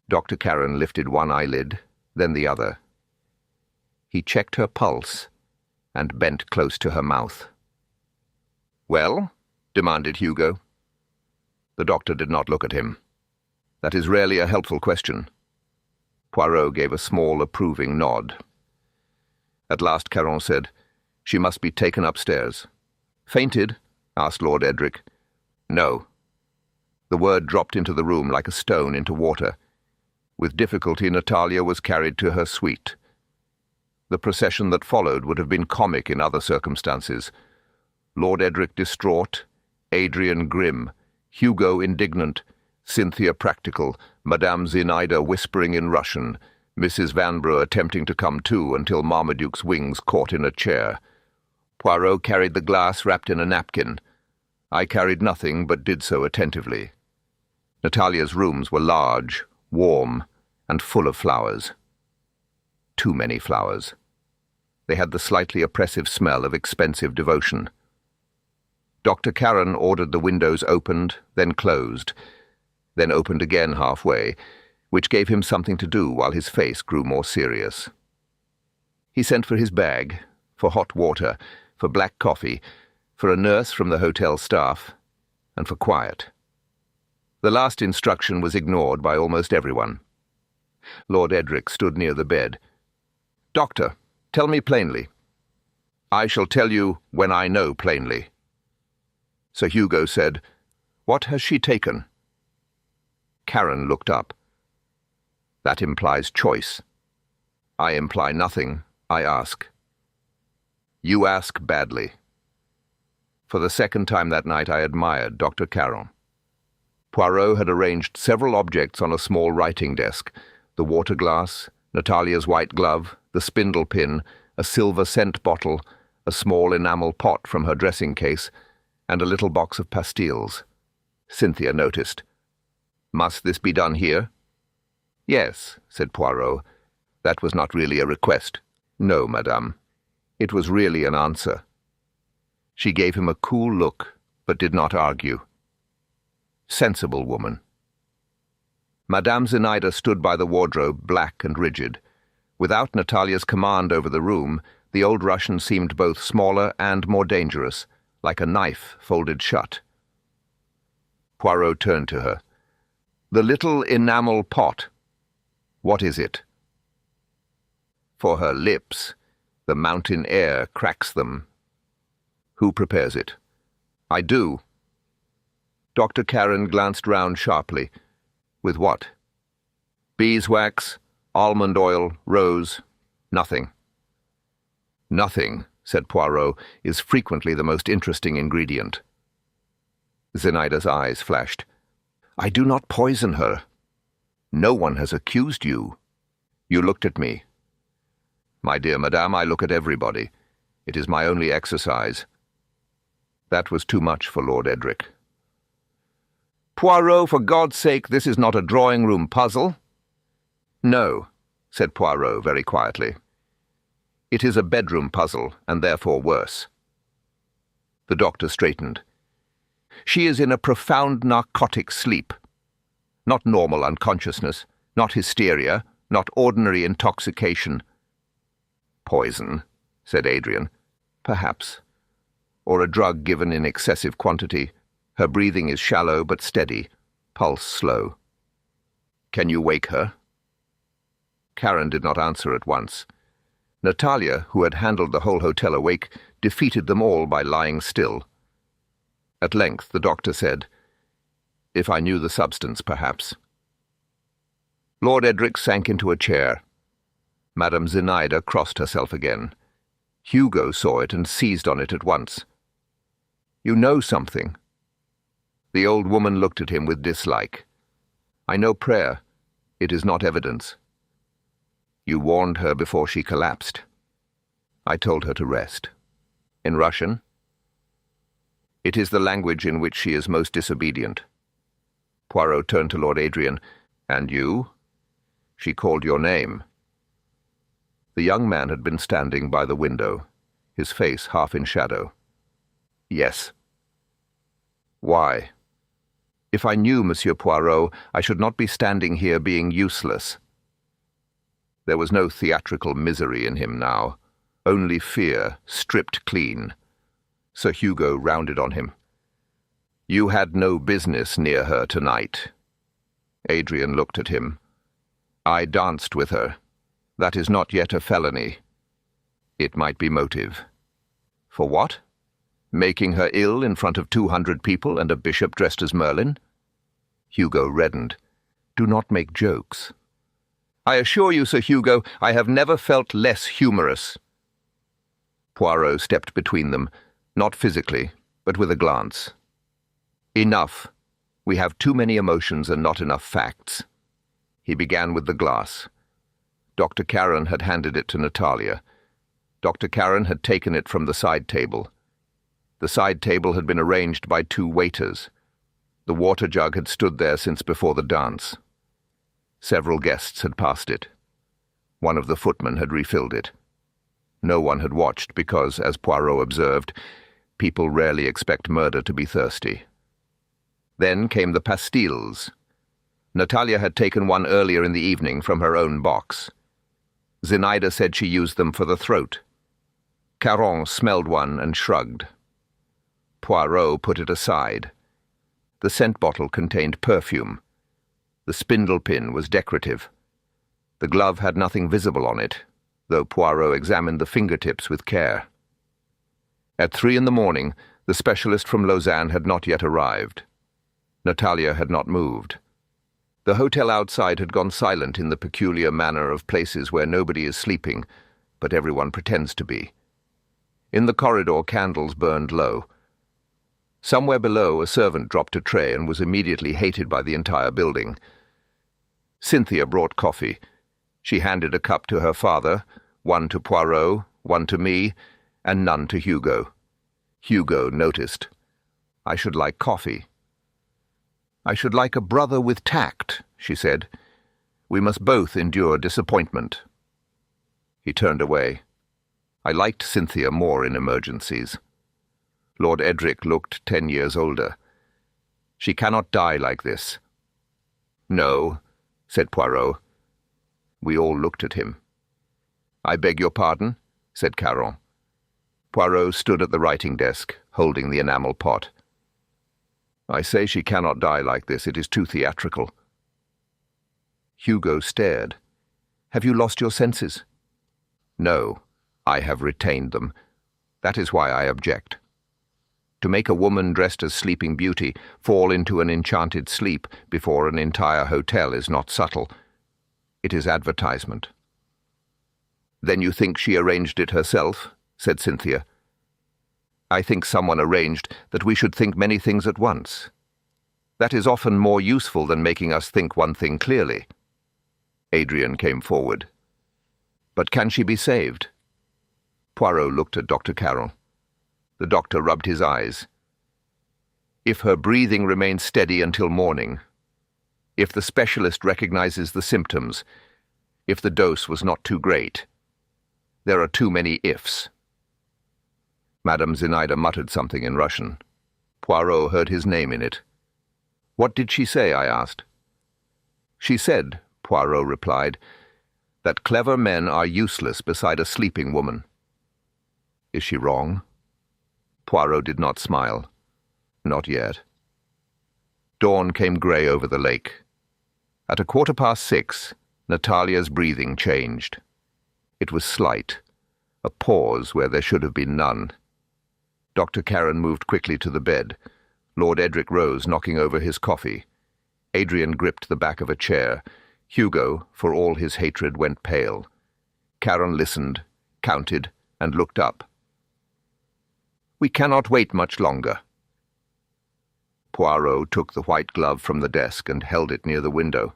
[SPEAKER 1] Dr. Karen lifted one eyelid, then the other. He checked her pulse and bent close to her mouth. "Well?" demanded Hugo. The doctor did not look at him. "That is rarely a helpful question." Poirot gave a small, approving nod. At last Caron said, "She must be taken upstairs." "Fainted?" asked Lord Edric. "No." The word dropped into the room like a stone into water. With difficulty Natalia was carried to her suite. The procession that followed would have been comic in other circumstances. Lord Edric distraught, Adrian grim, Hugo indignant, Cynthia practical, Madame Zinaida whispering in Russian, Mrs. Vanbrugh attempting to come to until Marmaduke's wings caught in a chair. Poirot carried the glass wrapped in a napkin. I carried nothing, but did so attentively. Natalia's rooms were large, warm, and full of flowers. Too many flowers. They had the slightly oppressive smell of expensive devotion. Dr. Karen ordered the windows opened, then closed, then opened again halfway, which gave him something to do while his face grew more serious. He sent for his bag, for hot water, for black coffee, for a nurse from the hotel staff, and for quiet. The last instruction was ignored by almost everyone. Lord Edric stood near the bed. "Doctor, tell me plainly." "I shall tell you when I know plainly." Sir Hugo said, "What has she taken?" Karen looked up. "That implies choice." "I imply nothing, I ask." "You ask badly." For the second time that night I admired Dr. Caron. Poirot had arranged several objects on a small writing desk: the water glass, Natalia's white glove, the spindle pin, a silver scent bottle, a small enamel pot from her dressing case, and a little box of pastilles. Cynthia noticed. "Must this be done here?" "Yes," said Poirot. "That was not really a request." "No, madame. It was really an answer." She gave him a cool look, but did not argue. Sensible woman. Madame Zinaida stood by the wardrobe, black and rigid. Without Natalia's command over the room, the old Russian seemed both smaller and more dangerous, like a knife folded shut. Poirot turned to her. "The little enamel pot. What is it?" "For her lips. The mountain air cracks them." "Who prepares it?" "I do." Dr. Caron glanced round sharply. "With what?" "Beeswax, almond oil, rose, nothing." "Nothing," said Poirot, "is frequently the most interesting ingredient." Zinaida's eyes flashed. "I do not poison her. No one has accused you." "You looked at me." "My dear madame, I look at everybody. It is my only exercise." That was too much for Lord Edric. "Poirot, for God's sake, this is not a drawing-room puzzle." "No," said Poirot very quietly. "It is a bedroom puzzle, and therefore worse." The doctor straightened. "She is in a profound narcotic sleep. Not normal unconsciousness, not hysteria, not ordinary intoxication." "Poison," said Adrian. "Perhaps. Or a drug given in excessive quantity. Her breathing is shallow but steady, pulse slow." "Can you wake her?" Karen did not answer at once. Natalia, who had handled the whole hotel awake, defeated them all by lying still. At length the doctor said, "If I knew the substance, perhaps." Lord Edric sank into a chair. Madame Zinaida crossed herself again. Hugo saw it and seized on it at once. "You know something." The old woman looked at him with dislike. "I know prayer. It is not evidence." "You warned her before she collapsed." "I told her to rest." "In Russian?" "It is the language in which she is most disobedient." Poirot turned to Lord Adrian. "And you?" "She called your name." The young man had been standing by the window, his face half in shadow. "Yes." "Why?" "If I knew, Monsieur Poirot, I should not be standing here being useless." There was no theatrical misery in him now, only fear, stripped clean. Sir Hugo rounded on him. "You had no business near her tonight." Adrian looked at him. "I danced with her. That is not yet a felony." "It might be motive." "For what? Making her ill in front of 200 people and a bishop dressed as Merlin?" Hugo reddened. "Do not make jokes." "I assure you, Sir Hugo, I have never felt less humorous." Poirot stepped between them, not physically, but with a glance. "Enough. We have too many emotions and not enough facts." He began with the glass. Dr. Caron had handed it to Natalia. Dr. Caron had taken it from the side table. The side table had been arranged by 2 waiters. The water jug had stood there since before the dance. Several guests had passed it. One of the footmen had refilled it. No one had watched because, as Poirot observed, people rarely expect murder to be thirsty. Then came the pastilles. Natalia had taken one earlier in the evening from her own box. Zinaida said she used them for the throat. Caron smelled one and shrugged. Poirot put it aside. The scent bottle contained perfume. The spindle pin was decorative. The glove had nothing visible on it, though Poirot examined the fingertips with care. At 3 a.m, the specialist from Lausanne had not yet arrived. Natalia had not moved. The hotel outside had gone silent in the peculiar manner of places where nobody is sleeping, but everyone pretends to be. In the corridor, candles burned low. Somewhere below, a servant dropped a tray and was immediately hated by the entire building. Cynthia brought coffee. She handed a cup to her father, one to Poirot, one to me, and none to Hugo. Hugo noticed. "I should like coffee." "I should like a brother with tact," she said. "We must both endure disappointment." He turned away. I liked Cynthia more in emergencies. Lord Edric looked 10 years older. "She cannot die like this." "No," said Poirot. We all looked at him. "I beg your pardon," said Caron. Poirot stood at the writing desk, holding the enamel pot. "I say she cannot die like this. It is too theatrical." Hugo stared. "Have you lost your senses?" "No, I have retained them. That is why I object. To make a woman dressed as Sleeping Beauty fall into an enchanted sleep before an entire hotel is not subtle. It is advertisement." "Then you think she arranged it herself?" said Cynthia. "I think someone arranged that we should think many things at once. That is often more useful than making us think one thing clearly." Adrian came forward. "But can she be saved?" Poirot looked at Dr. Caron. The doctor rubbed his eyes. "If her breathing remains steady until morning, if the specialist recognizes the symptoms, if the dose was not too great. There are too many ifs." Madame Zinaida muttered something in Russian. Poirot heard his name in it. "What did she say?" I asked. "She said," Poirot replied, "that clever men are useless beside a sleeping woman." "Is she wrong?" Poirot did not smile. "Not yet." Dawn came grey over the lake. At 6:15, Natalia's breathing changed. It was slight, a pause where there should have been none. Dr. Caron moved quickly to the bed. Lord Edric rose, knocking over his coffee. Adrian gripped the back of a chair. Hugo, for all his hatred, went pale. Caron listened, counted, and looked up. "We cannot wait much longer." Poirot took the white glove from the desk and held it near the window.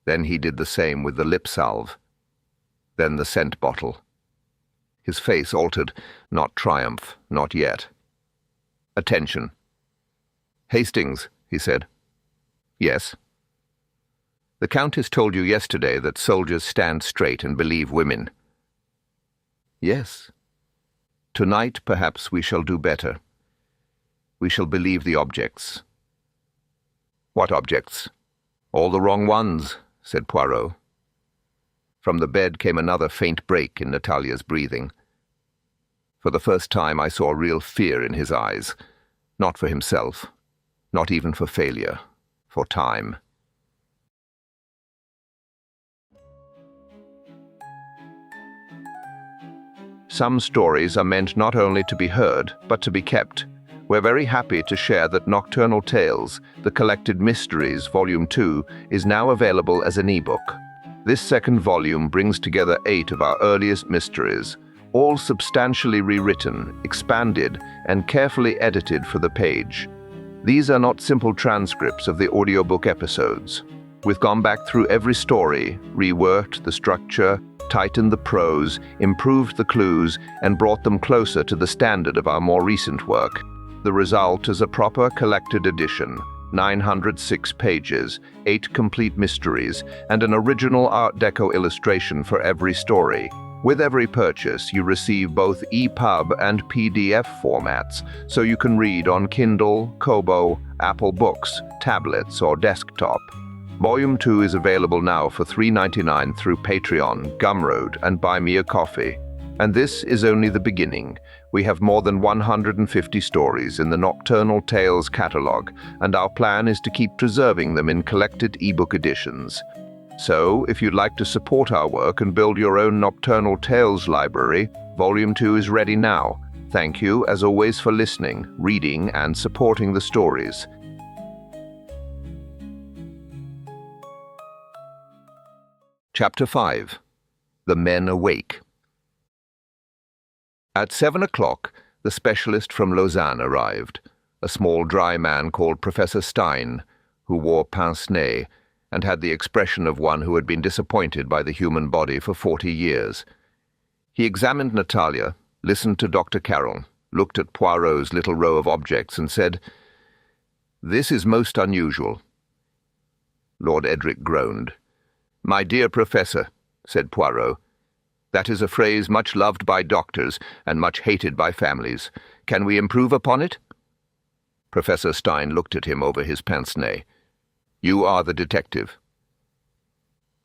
[SPEAKER 1] Then he did the same with the lip salve. Then the scent bottle. His face altered, not triumph, not yet. "Attention." "Hastings," he said. "Yes." "The Countess told you yesterday that soldiers stand straight and believe women." "Yes. Tonight, perhaps, we shall do better. We shall believe the objects." "What objects?" "All the wrong ones," said Poirot. From the bed came another faint break in Natalia's breathing. For the first time I saw real fear in his eyes, not for himself, not even for failure, for time. Some stories are meant not only to be heard, but to be kept. We're very happy to share that Nocturnal Tales, The Collected Mysteries, Volume 2, is now available as an ebook. This second volume brings together 8 of our earliest mysteries, all substantially rewritten, expanded, and carefully edited for the page. These are not simple transcripts of the audiobook episodes. We've gone back through every story, reworked the structure, tightened the prose, improved the clues, and brought them closer to the standard of our more recent work. The result is a proper collected edition, 906 pages, 8 complete mysteries, and an original Art Deco illustration for every story. With every purchase, you receive both EPUB and PDF formats, so you can read on Kindle, Kobo, Apple Books, tablets, or desktop. Volume 2 is available now for $3.99 through Patreon, Gumroad, and Buy Me a Coffee. And this is only the beginning. We have more than 150 stories in the Nocturnal Tales catalog, and our plan is to keep preserving them in collected ebook editions. So, if you'd like to support our work and build your own Nocturnal Tales library, Volume 2 is ready now. Thank you, as always, for listening, reading, and supporting the stories. Chapter 5. The Men Awake. At 7 o'clock, the specialist from Lausanne arrived, a small dry man called Professor Stein, who wore pince-nez and had the expression of one who had been disappointed by the human body for 40 years. He examined Natalia, listened to Dr. Carroll, looked at Poirot's little row of objects and said, "This is most unusual." Lord Edric groaned. "My dear Professor," said Poirot, "that is a phrase much loved by doctors and much hated by families. Can we improve upon it?" Professor Stein looked at him over his pince-nez. "You are the detective."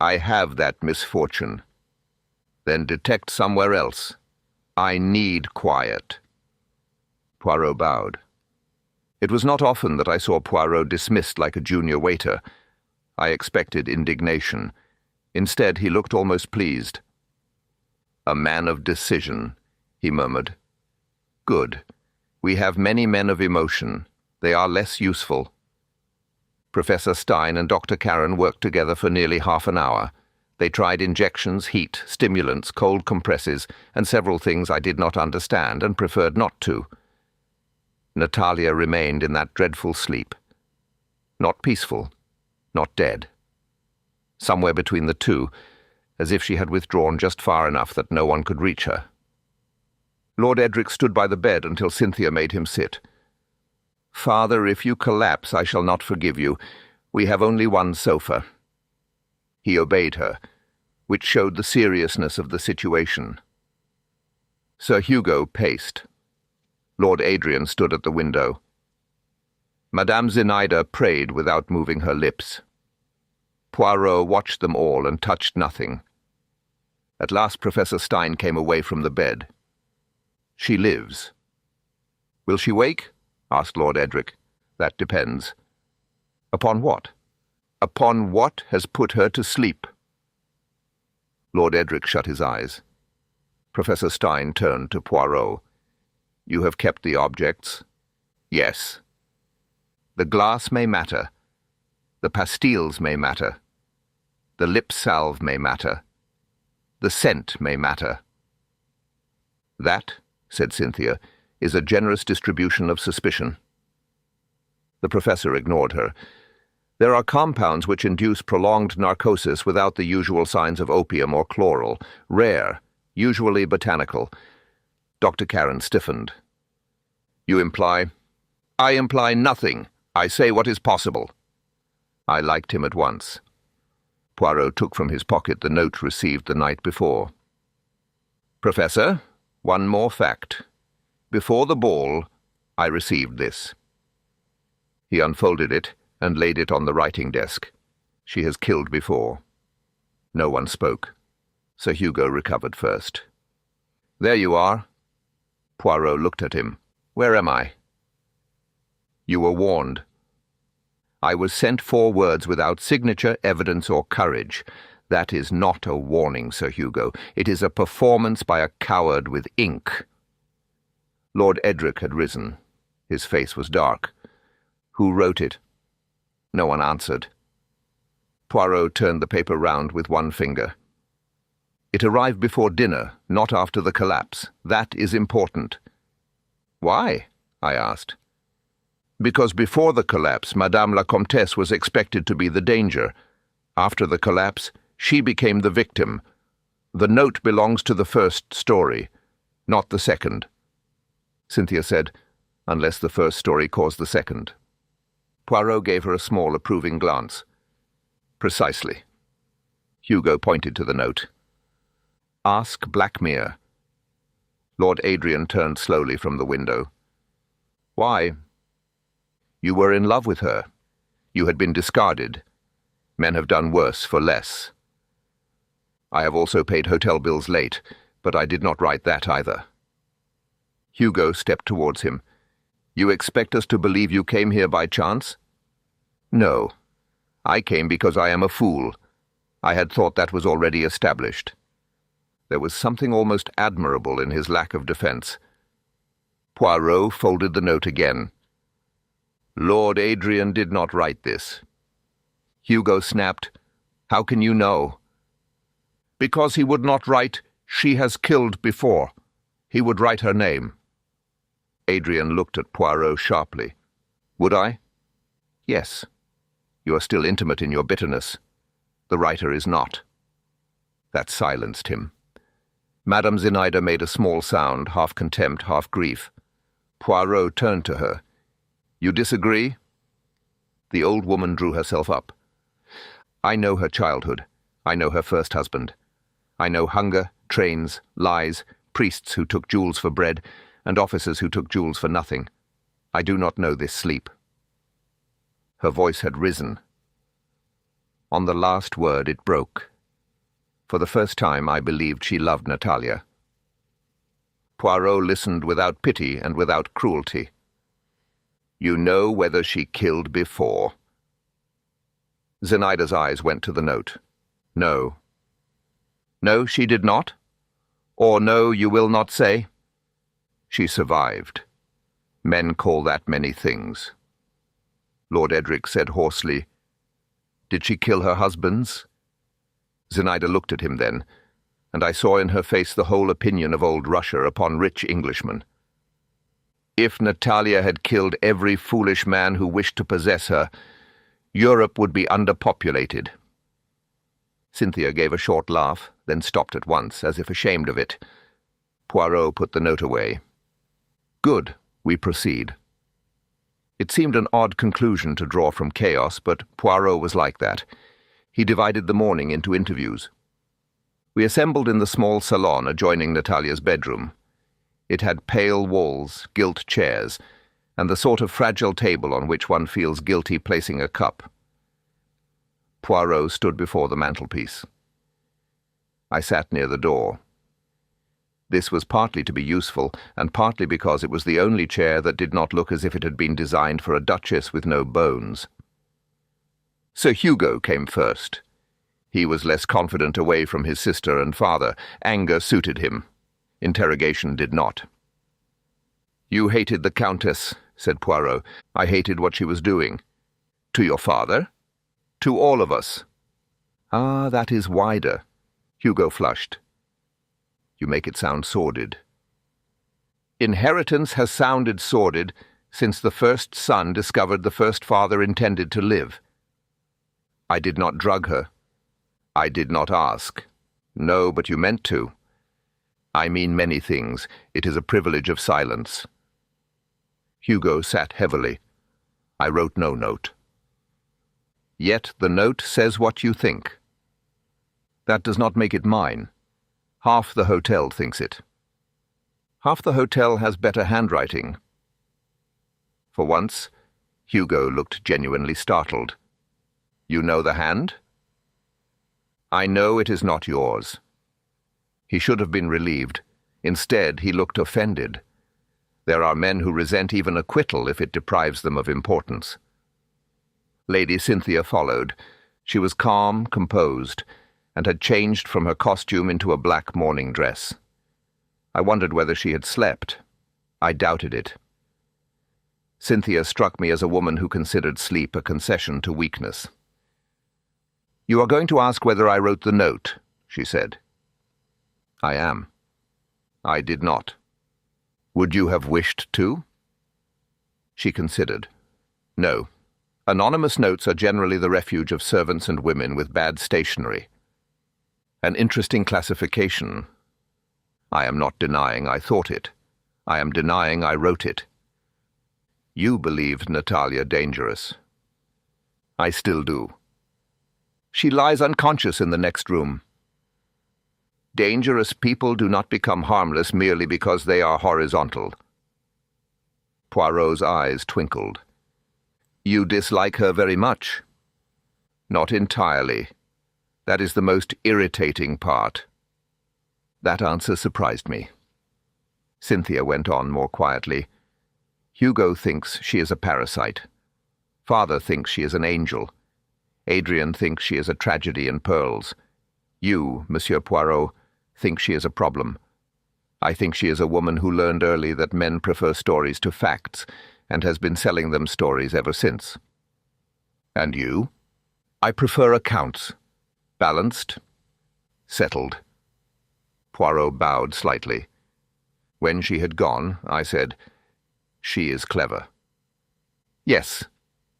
[SPEAKER 1] "I have that misfortune." "Then detect somewhere else. I need quiet." Poirot bowed. It was not often that I saw Poirot dismissed like a junior waiter. I expected indignation. Instead, he looked almost pleased. "A man of decision," he murmured. "Good. We have many men of emotion. They are less useful." Professor Stein and Dr. Karen worked together for nearly half an hour. They tried injections, heat, stimulants, cold compresses, and several things I did not understand and preferred not to. Natalia remained in that dreadful sleep. Not peaceful, not dead. Somewhere between the two, as if she had withdrawn just far enough that no one could reach her. Lord Edric stood by the bed until Cynthia made him sit. "Father, if you collapse, I shall not forgive you. We have only one sofa." He obeyed her, which showed the seriousness of the situation. Sir Hugo paced. Lord Adrian stood at the window. Madame Zinaida prayed without moving her lips. Poirot watched them all and touched nothing. At last Professor Stein came away from the bed. "She lives." "Will she wake?" asked Lord Edric. "That depends." "Upon what?" "Upon what has put her to sleep." Lord Edric shut his eyes. Professor Stein turned to Poirot. "You have kept the objects?" "Yes." "The glass may matter. The pastilles may matter. The lip salve may matter. The scent may matter." "That," said Cynthia, "is a generous distribution of suspicion." The professor ignored her. "There are compounds which induce prolonged narcosis without the usual signs of opium or chloral. Rare, usually botanical." Dr. Karen stiffened. "You imply—" "I imply nothing. I say what is possible." I liked him at once. Poirot took from his pocket the note received the night before. "Professor, one more fact. Before the ball, I received this." He unfolded it and laid it on the writing desk. "She has killed before." No one spoke. Sir Hugo recovered first. "There you are." Poirot looked at him. "Where am I?" "You were warned." "I was sent 4 words without signature, evidence, or courage. That is not a warning, Sir Hugo. It is a performance by a coward with ink." Lord Edric had risen. His face was dark. "Who wrote it?" No one answered. Poirot turned the paper round with one finger. "It arrived before dinner, not after the collapse. That is important." "Why?" I asked. "Because before the collapse, Madame la Comtesse was expected to be the danger. After the collapse, she became the victim. The note belongs to the first story, not the second." Cynthia said, "Unless the first story caused the second." Poirot gave her a small, approving glance. "Precisely." Hugo pointed to the note. "Ask Blackmere." Lord Adrian turned slowly from the window. "Why?" "You were in love with her. You had been discarded. Men have done worse for less. I have also paid hotel bills late, but I did not write that either. Hugo stepped towards him. You expect us to believe you came here by chance? No. I came because I am a fool. I had thought that was already established. There was something almost admirable in his lack of defence. Poirot folded the note again. Lord Adrian did not write this. Hugo snapped, How can you know? Because he would not write, She has killed before. He would write her name. Adrian looked at Poirot sharply. Would I? Yes. You are still intimate in your bitterness. The writer is not. That silenced him. Madame Zinaida made a small sound, half contempt, half grief. Poirot turned to her. You disagree? The old woman drew herself up. I know her childhood. I know her first husband. I know hunger, trains, lies, priests who took jewels for bread, and officers who took jewels for nothing. I do not know this sleep. Her voice had risen. On the last word it broke. For the first time I believed she loved Natalia. Poirot listened without pity and without cruelty. You know whether she killed before? Zinaida's eyes went to the note. No. No, she did not? Or no, you will not say? She survived. Men call that many things. Lord Edric said hoarsely, Did she kill her husbands? Zinaida looked at him then, and I saw in her face the whole opinion of old Russia upon rich Englishmen. If Natalia had killed every foolish man who wished to possess her, Europe would be underpopulated. Cynthia gave a short laugh, then stopped at once, as if ashamed of it. Poirot put the note away. Good, we proceed. It seemed an odd conclusion to draw from chaos, but Poirot was like that. He divided the morning into interviews. We assembled in the small salon adjoining Natalia's bedroom. It had pale walls, gilt chairs, and the sort of fragile table on which one feels guilty placing a cup. Poirot stood before the mantelpiece. I sat near the door. This was partly to be useful, and partly because it was the only chair that did not look as if it had been designed for a duchess with no bones. Sir Hugo came first. He was less confident away from his sister and father. Anger suited him. Interrogation did not. You hated the countess, said Poirot. I hated what she was doing. To your father? To all of us. Ah, that is wider. Hugo flushed. You make it sound sordid. Inheritance has sounded sordid since the first son discovered the first father intended to live. I did not drug her. I did not ask. No, but you meant to. I mean many things. It is a privilege of silence. Hugo sat heavily. I wrote no note. Yet the note says what you think. That does not make it mine. Half the hotel thinks it. Half the hotel has better handwriting. For once, Hugo looked genuinely startled. You know the hand? I know it is not yours. He should have been relieved. Instead, he looked offended. There are men who resent even acquittal if it deprives them of importance. Lady Cynthia followed. She was calm, composed, and had changed from her costume into a black morning dress. I wondered whether she had slept. I doubted it. Cynthia struck me as a woman who considered sleep a concession to weakness. You are going to ask whether I wrote the note, she said. I am. I did not. Would you have wished to? She considered. No. Anonymous notes are generally the refuge of servants and women with bad stationery. An interesting classification. I am not denying I thought it. I am denying I wrote it. You believed Natalia dangerous. I still do. She lies unconscious in the next room. Dangerous people do not become harmless merely because they are horizontal. Poirot's eyes twinkled. You dislike her very much. Not entirely. That is the most irritating part. That answer surprised me. Cynthia went on more quietly. Hugo thinks she is a parasite. Father thinks she is an angel. Adrian thinks she is a tragedy in pearls. You, Monsieur Poirot, think she is a problem. I think she is a woman who learned early that men prefer stories to facts, and has been selling them stories ever since. And you? I prefer accounts. Balanced. Settled. Poirot bowed slightly. When she had gone, I said, "She is clever." "Yes,"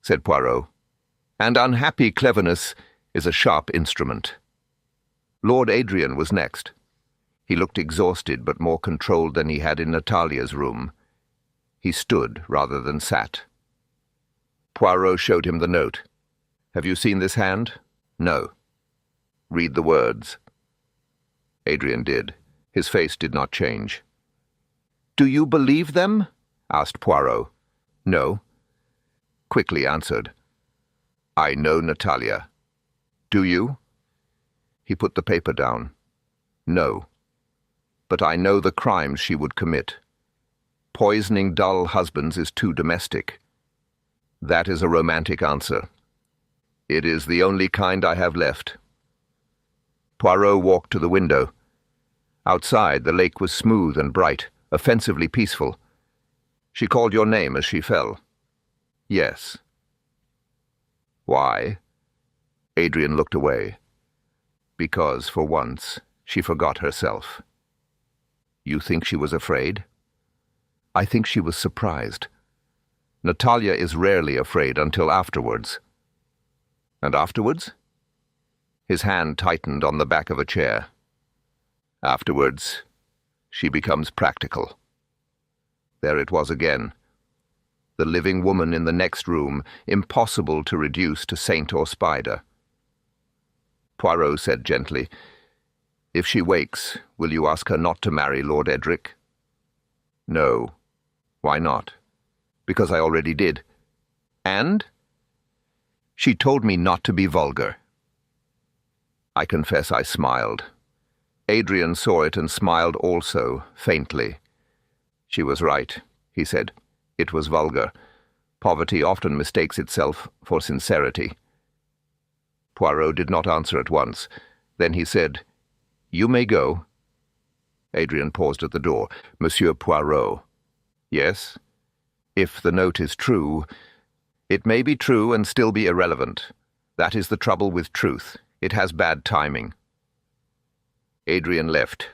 [SPEAKER 1] said Poirot, "and unhappy cleverness is a sharp instrument." Lord Adrian was next. He looked exhausted but more controlled than he had in Natalia's room. He stood rather than sat. Poirot showed him the note. "Have you seen this hand?" "No." "Read the words." Adrian did. His face did not change. "Do you believe them?" asked Poirot. "No." Quickly answered. "I know Natalia. Do you?" He put the paper down. "No. But I know the crimes she would commit. Poisoning dull husbands is too domestic. That is a romantic answer. It is the only kind I have left." Poirot walked to the window. Outside, the lake was smooth and bright, offensively peaceful. "She called your name as she fell." "Yes." "Why?" Adrian looked away. "Because, for once, she forgot herself." "You think she was afraid?" "I think she was surprised. Natalia is rarely afraid until afterwards." "And afterwards?" His hand tightened on the back of a chair. "Afterwards, she becomes practical." There it was again. The living woman in the next room, impossible to reduce to saint or spider. Poirot said gently, "If she wakes, will you ask her not to marry Lord Edric?" "No." "Why not?" "Because I already did." "And?" "She told me not to be vulgar." I confess I smiled. Adrian saw it and smiled also, faintly. "She was right," he said. "It was vulgar. Poverty often mistakes itself for sincerity." Poirot did not answer at once. Then he said, "You may go." Adrian paused at the door. "Monsieur Poirot." "Yes?" "If the note is true, it may be true and still be irrelevant. That is the trouble with truth. It has bad timing." Adrian left.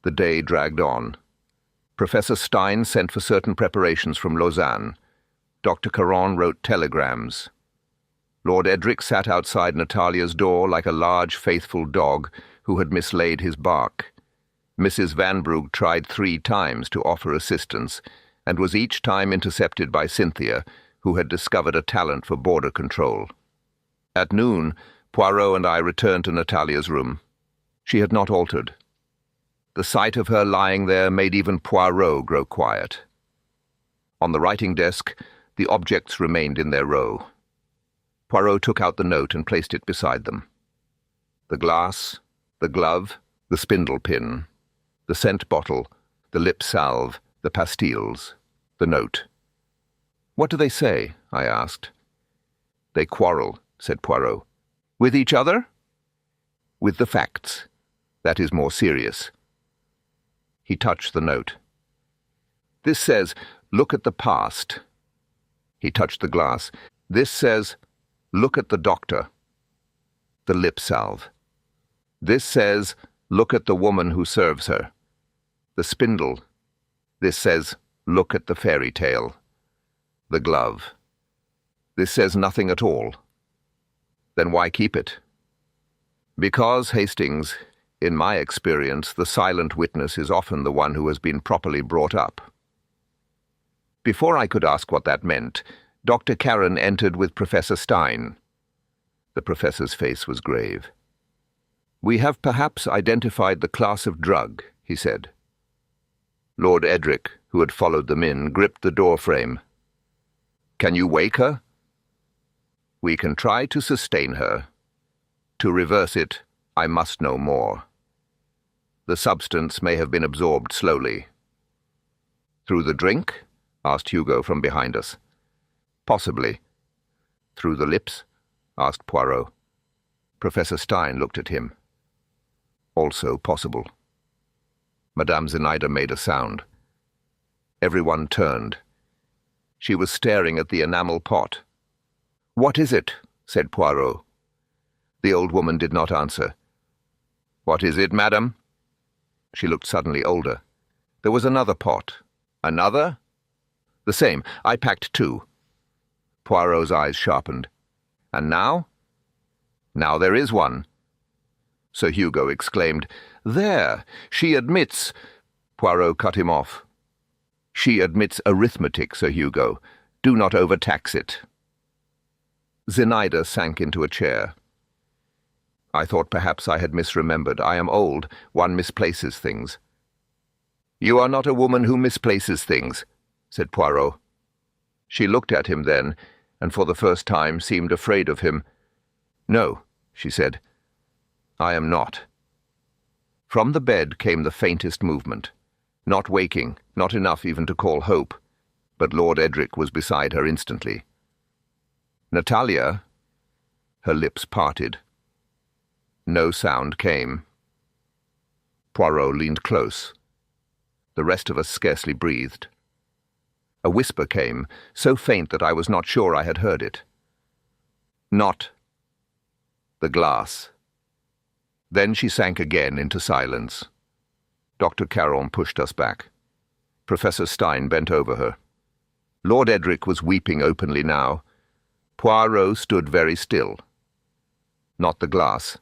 [SPEAKER 1] The day dragged on. Professor Stein sent for certain preparations from Lausanne. Dr. Caron wrote telegrams. Lord Edric sat outside Natalia's door like a large, faithful dog who had mislaid his bark. Mrs. Vanbrugh tried 3 times to offer assistance, and was each time intercepted by Cynthia, who had discovered a talent for border control. At noon, Poirot and I returned to Natalia's room. She had not altered. The sight of her lying there made even Poirot grow quiet. On the writing desk, the objects remained in their row. Poirot took out the note and placed it beside them. The glass, the glove, the spindle pin, the scent bottle, the lip salve, the pastilles, the note. "What do they say?" I asked. "They quarrel," said Poirot. "With each other?" "With the facts. That is more serious." He touched the note. "This says, 'Look at the past.'" He touched the glass. "This says, 'Look at the doctor.'" The lip salve. "This says, 'Look at the woman who serves her.'" The spindle. "This says, 'Look at the fairy tale.'" The glove. "This says nothing at all." "Then why keep it?" "Because, Hastings, in my experience, the silent witness is often the one who has been properly brought up." Before I could ask what that meant, Dr. Caron entered with Professor Stein. The professor's face was grave. "We have perhaps identified the class of drug," he said. Lord Edric, who had followed them in, gripped the doorframe. "Can you wake her?" We can try to sustain her. To reverse it, I must know more. The substance may have been absorbed slowly. Through the drink? Asked Hugo from behind us. Possibly. Through the lips? Asked Poirot. Professor Stein looked at him. Also possible. Madame Zinaida made a sound. Everyone turned. She was staring at the enamel pot. "What is it?" said Poirot. The old woman did not answer. "What is it, madam?" She looked suddenly older. There was another pot. Another? The same. I packed 2. Poirot's eyes sharpened. And now? Now there is one. Sir Hugo exclaimed, "There! She admits—" Poirot cut him off. "She admits arithmetic, Sir Hugo. Do not overtax it." Zinaida sank into a chair. I thought perhaps I had misremembered. I am old. One misplaces things. "You are not a woman who misplaces things," said Poirot. She looked at him then, and for the first time seemed afraid of him. "No," she said. "I am not." From the bed came the faintest movement. Not waking, not enough even to call hope, but Lord Edric was beside her instantly. "Natalia?" Her lips parted. No sound came. Poirot leaned close. The rest of us scarcely breathed. A whisper came, so faint that I was not sure I had heard it. "Not." The glass. Then she sank again into silence. Dr. Caron pushed us back. Professor Stein bent over her. Lord Edric was weeping openly now. Poirot stood very still. Not the glass.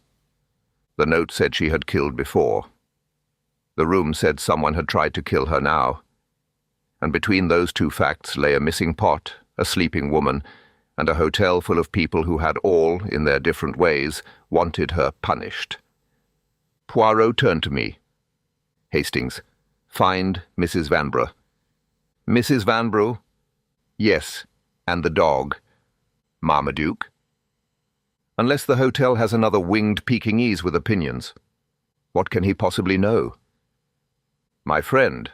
[SPEAKER 1] The note said she had killed before. The room said someone had tried to kill her now. And between those two facts lay a missing pot, a sleeping woman, and a hotel full of people who had all, in their different ways, wanted her punished. Poirot turned to me. "Hastings, find Mrs. Vanbrugh." "Mrs. Vanbrugh?" "Yes, and the dog." "Marmaduke?" "Unless the hotel has another winged Pekingese with opinions. What can he possibly know?" "My friend,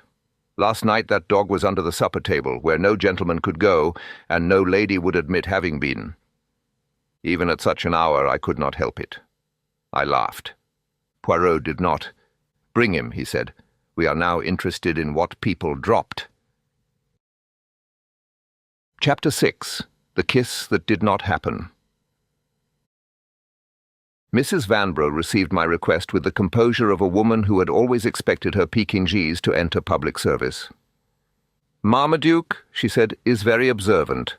[SPEAKER 1] last night that dog was under the supper table, where no gentleman could go, and no lady would admit having been. Even at such an hour I could not help it." I laughed. Poirot did not. "Bring him," he said. "We are now interested in what people dropped." Chapter 6. The Kiss That Did Not Happen. Mrs. Vanbrugh received my request with the composure of a woman who had always expected her Pekingese to enter public service. "Marmaduke," she said, "is very observant."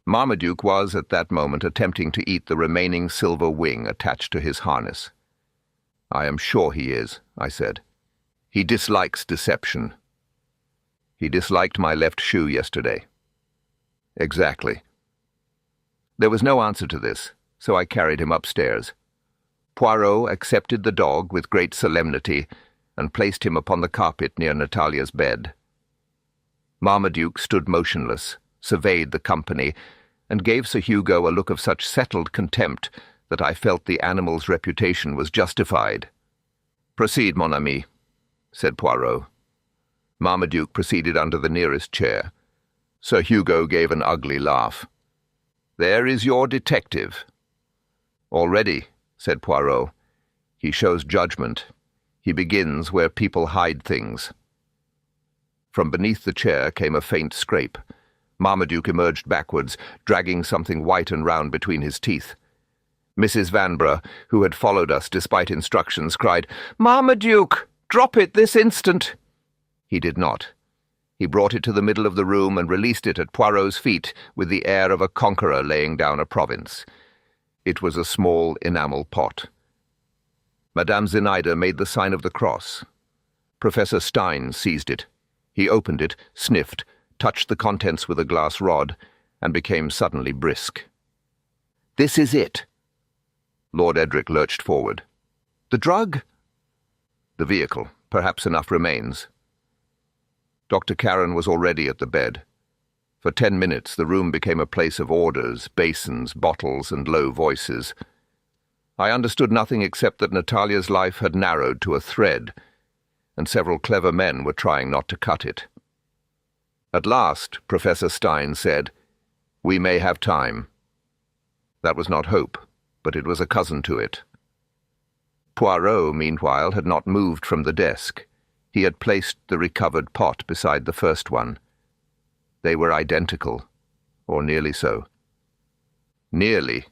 [SPEAKER 1] Marmaduke was at that moment attempting to eat the remaining silver wing attached to his harness. "I am sure he is," I said. "He dislikes deception." "He disliked my left shoe yesterday." "Exactly." There was no answer to this, so I carried him upstairs. Poirot accepted the dog with great solemnity and placed him upon the carpet near Natalia's bed. Marmaduke stood motionless, surveyed the company, and gave Sir Hugo a look of such settled contempt that I felt the animal's reputation was justified. "Proceed, mon ami," said Poirot. Marmaduke proceeded under the nearest chair. Sir Hugo gave an ugly laugh. "There is your detective." "Already," said Poirot. "He shows judgment. He begins where people hide things." From beneath the chair came a faint scrape. Marmaduke emerged backwards, dragging something white and round between his teeth. Mrs. Vanbrugh, who had followed us despite instructions, cried, "Marmaduke! Drop it this instant!" He did not. He brought it to the middle of the room and released it at Poirot's feet with the air of a conqueror laying down a province. It was a small enamel pot. Madame Zinaida made the sign of the cross. Professor Stein seized it. He opened it, sniffed, touched the contents with a glass rod, and became suddenly brisk. "This is it." Lord Edric lurched forward. "The drug?" "The vehicle. Perhaps enough remains." Dr. Caron was already at the bed. For 10 minutes the room became a place of orders, basins, bottles, and low voices. I understood nothing except that Natalia's life had narrowed to a thread, and several clever men were trying not to cut it. At last, Professor Stein said, "We may have time." That was not hope, but it was a cousin to it. Poirot, meanwhile, had not moved from the desk. He had placed the recovered pot beside the first one. They were identical, or nearly so. "Nearly,"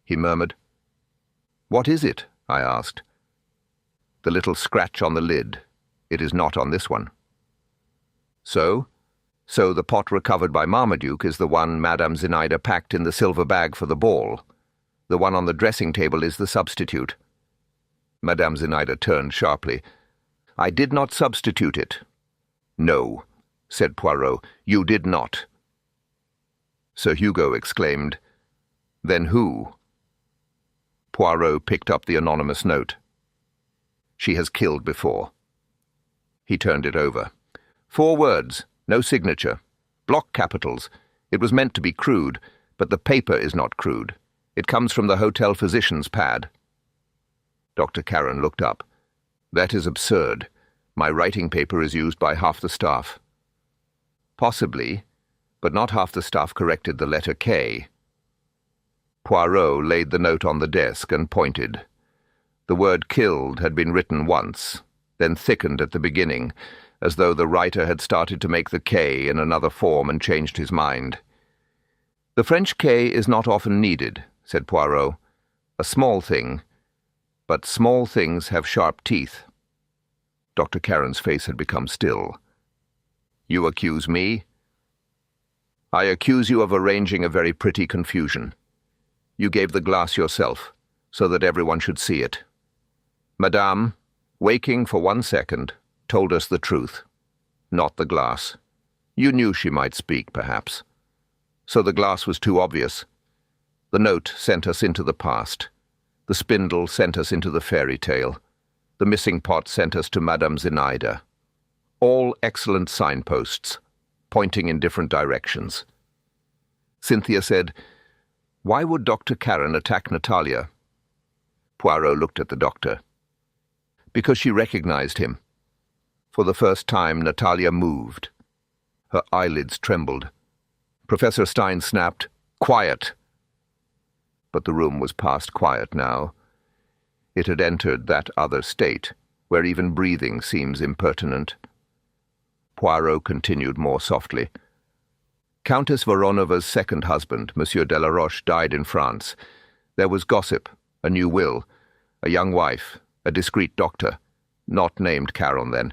[SPEAKER 1] he murmured. "What is it?" I asked. "The little scratch on the lid. It is not on this one." So the pot recovered by Marmaduke is the one Madame Zinaida packed in the silver bag for the ball. The one on the dressing table is the substitute. Madame Zinaida turned sharply. "I did not substitute it." "No," said Poirot, "you did not." Sir Hugo exclaimed, "Then who?" Poirot picked up the anonymous note. "She has killed before." He turned it over. 4 words, no signature. Block capitals. It was meant to be crude, but the paper is not crude. It comes from the hotel physician's pad. Dr. Karen looked up. "That is absurd. My writing paper is used by half the staff." "Possibly, but not half the staff corrected the letter K." Poirot laid the note on the desk and pointed. The word "killed" had been written once, then thickened at the beginning, as though the writer had started to make the K in another form and changed his mind. "The French K is not often needed," said Poirot. "A small thing, but small things have sharp teeth." Dr. Karen's face had become still. "You accuse me?" "I accuse you of arranging a very pretty confusion. You gave the glass yourself, so that everyone should see it. Madame, waking for 1 second, told us the truth, not the glass. You knew she might speak, perhaps. So the glass was too obvious. The note sent us into the past. The spindle sent us into the fairy tale. The missing pot sent us to Madame Zinaida. All excellent signposts, pointing in different directions." Cynthia said, "Why would Dr. Karen attack Natalia?" Poirot looked at the doctor. "Because she recognized him." For the first time, Natalia moved. Her eyelids trembled. Professor Stein snapped, "Quiet!" But the room was past quiet now. It had entered that other state, where even breathing seems impertinent. Poirot continued more softly. "Countess Voronova's second husband, Monsieur Delaroche, died in France. There was gossip, a new will, a young wife, a discreet doctor, not named Caron then,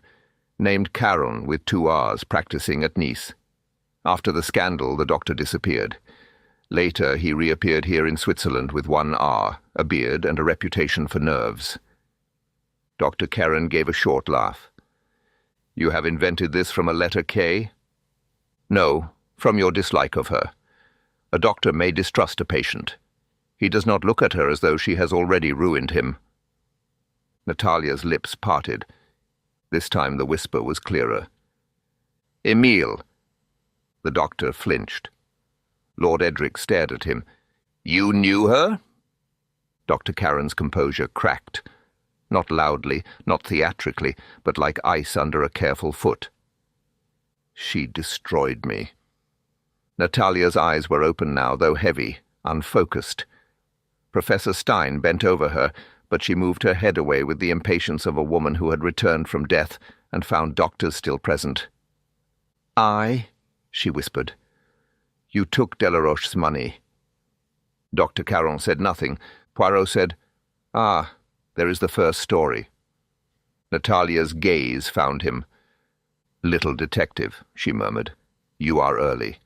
[SPEAKER 1] named Caron with 2 R's, practicing at Nice. After the scandal, the doctor disappeared. Later, he reappeared here in Switzerland with 1 R, a beard, and a reputation for nerves." Dr. Karen gave a short laugh. "You have invented this from a letter K?" "No, from your dislike of her. A doctor may distrust a patient. He does not look at her as though she has already ruined him." Natalia's lips parted. This time the whisper was clearer. "Emile." The doctor flinched. Lord Edric stared at him. "You knew her?" Dr. Karen's composure cracked. Not loudly, not theatrically, but like ice under a careful foot. "She destroyed me." Natalia's eyes were open now, though heavy, unfocused. Professor Stein bent over her, but she moved her head away with the impatience of a woman who had returned from death and found doctors still present. "I," she whispered. "You took Delaroche's money." Dr. Caron said nothing. Poirot said, "Ah, there is the first story." Natalia's gaze found him. "Little detective," she murmured. "You are early."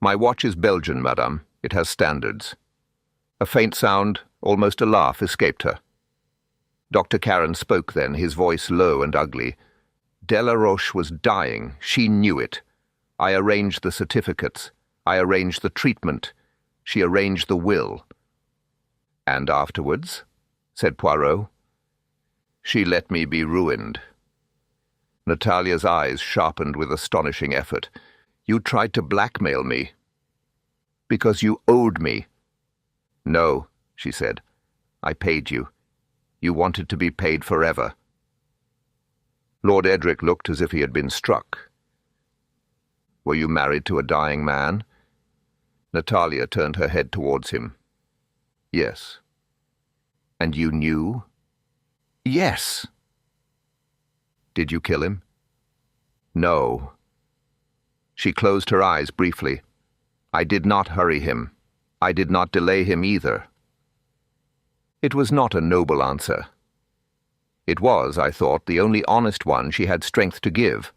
[SPEAKER 1] "My watch is Belgian, madame. It has standards." A faint sound, almost a laugh, escaped her. Dr. Karen spoke then, his voice low and ugly. "Delaroche was dying. She knew it. I arranged the certificates. I arranged the treatment. She arranged the will." "And afterwards?" said Poirot. "She let me be ruined." Natalia's eyes sharpened with astonishing effort. You tried to blackmail me. Because you owed me. No, she said. I paid you. You wanted to be paid forever. Lord Edric looked as if he had been struck. Were you married to a dying man? Natalia turned her head towards him. Yes. And you knew? Yes. Did you kill him? No. She closed her eyes briefly. I did not hurry him. I did not delay him either. It was not a noble answer. It was, I thought, the only honest one she had strength to give.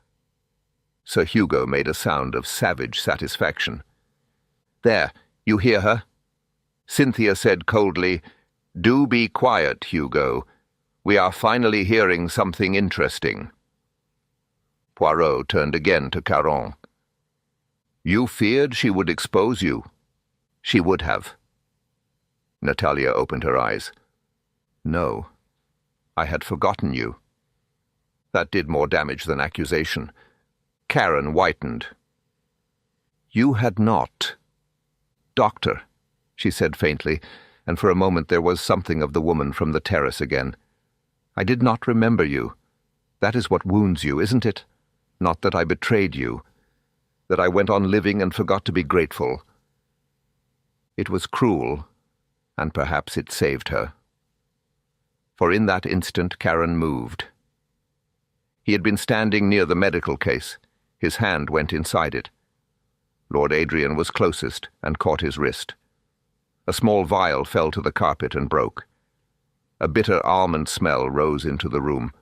[SPEAKER 1] Sir Hugo made a sound of savage satisfaction. There, you hear her? Cynthia said coldly, Do be quiet, Hugo. We are finally hearing something interesting. Poirot turned again to Caron. You feared she would expose you. She would have. Natalia opened her eyes. No, I had forgotten you. That did more damage than accusation. Karen whitened. You had not. Doctor, she said faintly, and for a moment there was something of the woman from the terrace again. I did not remember you. That is what wounds you, isn't it? Not that I betrayed you, that I went on living and forgot to be grateful. It was cruel, and perhaps it saved her. For in that instant Karen moved. He had been standing near the medical case. His hand went inside it. Lord Adrian was closest and caught his wrist. A small vial fell to the carpet and broke. A bitter almond smell rose into the room.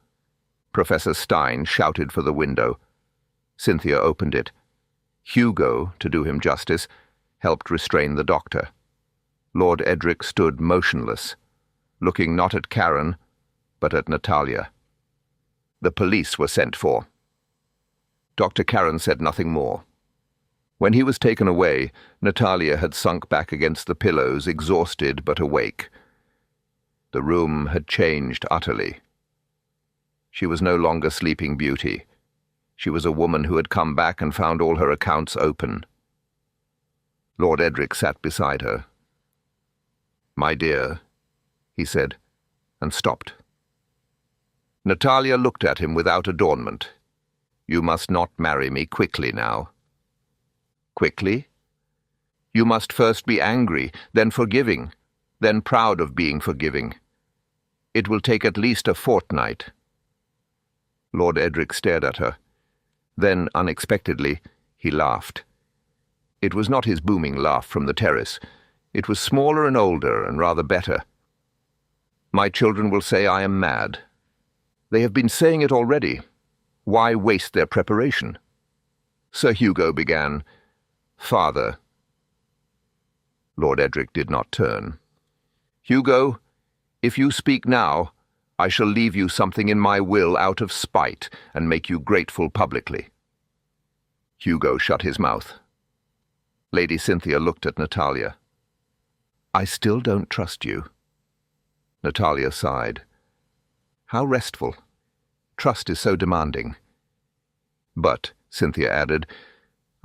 [SPEAKER 1] Professor Stein shouted for the window. Cynthia opened it. Hugo, to do him justice, helped restrain the doctor. Lord Edric stood motionless, looking not at Karen, but at Natalia. The police were sent for. Dr. Karen said nothing more. When he was taken away, Natalia had sunk back against the pillows, exhausted but awake. The room had changed utterly. She was no longer Sleeping Beauty. She was a woman who had come back and found all her accounts open. Lord Edric sat beside her. My dear, he said, and stopped. Natalia looked at him without adornment. You must not marry me quickly now. Quickly? You must first be angry, then forgiving, then proud of being forgiving. It will take at least a fortnight. Lord Edric stared at her. Then, unexpectedly, he laughed. It was not his booming laugh from the terrace. It was smaller and older and rather better. My children will say I am mad. They have been saying it already. Why waste their preparation? Sir Hugo began, Father. Lord Edric did not turn. Hugo, if you speak now, I shall leave you something in my will out of spite and make you grateful publicly. Hugo shut his mouth. Lady Cynthia looked at Natalia. I still don't trust you. Natalia sighed. How restful. Trust is so demanding. But, Cynthia added,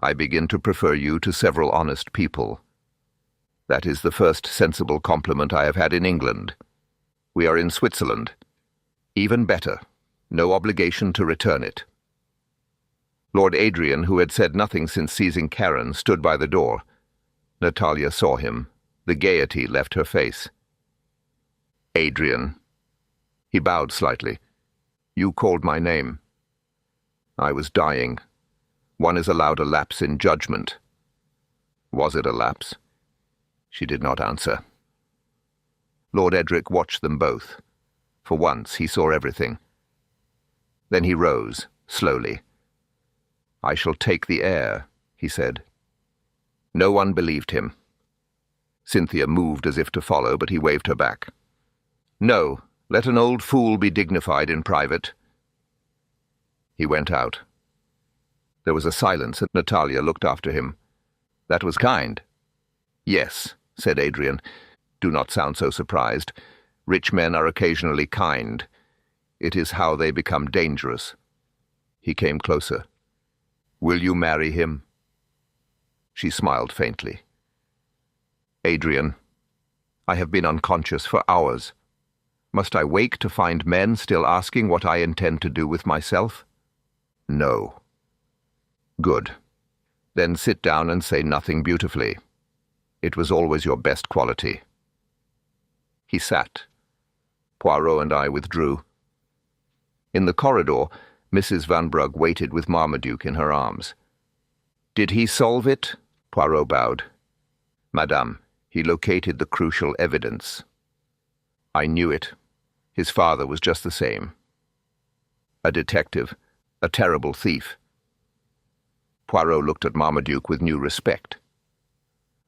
[SPEAKER 1] I begin to prefer you to several honest people. That is the first sensible compliment I have had in England. We are in Switzerland. Even better, no obligation to return it. Lord Adrian, who had said nothing since seizing Karen, stood by the door. Natalia saw him. The gaiety left her face. Adrian. He bowed slightly. You called my name. I was dying. One is allowed a lapse in judgment. Was it a lapse? She did not answer. Lord Edric watched them both. For once he saw everything. Then he rose, slowly. I shall take the air, he said. No one believed him. Cynthia moved as if to follow, but he waved her back. No, let an old fool be dignified in private. He went out. There was a silence, and Natalia looked after him. That was kind. Yes, said Adrian. Do not sound so surprised. Rich men are occasionally kind. It is how they become dangerous. He came closer. Will you marry him? She smiled faintly. Adrian, I have been unconscious for hours. Must I wake to find men still asking what I intend to do with myself? No. Good. Then sit down and say nothing beautifully. It was always your best quality. He sat. Poirot and I withdrew. In the corridor, Mrs. Van Brugh waited with Marmaduke in her arms. Did he solve it? Poirot bowed. Madame, he located the crucial evidence. I knew it. His father was just the same. A detective, a terrible thief. Poirot looked at Marmaduke with new respect.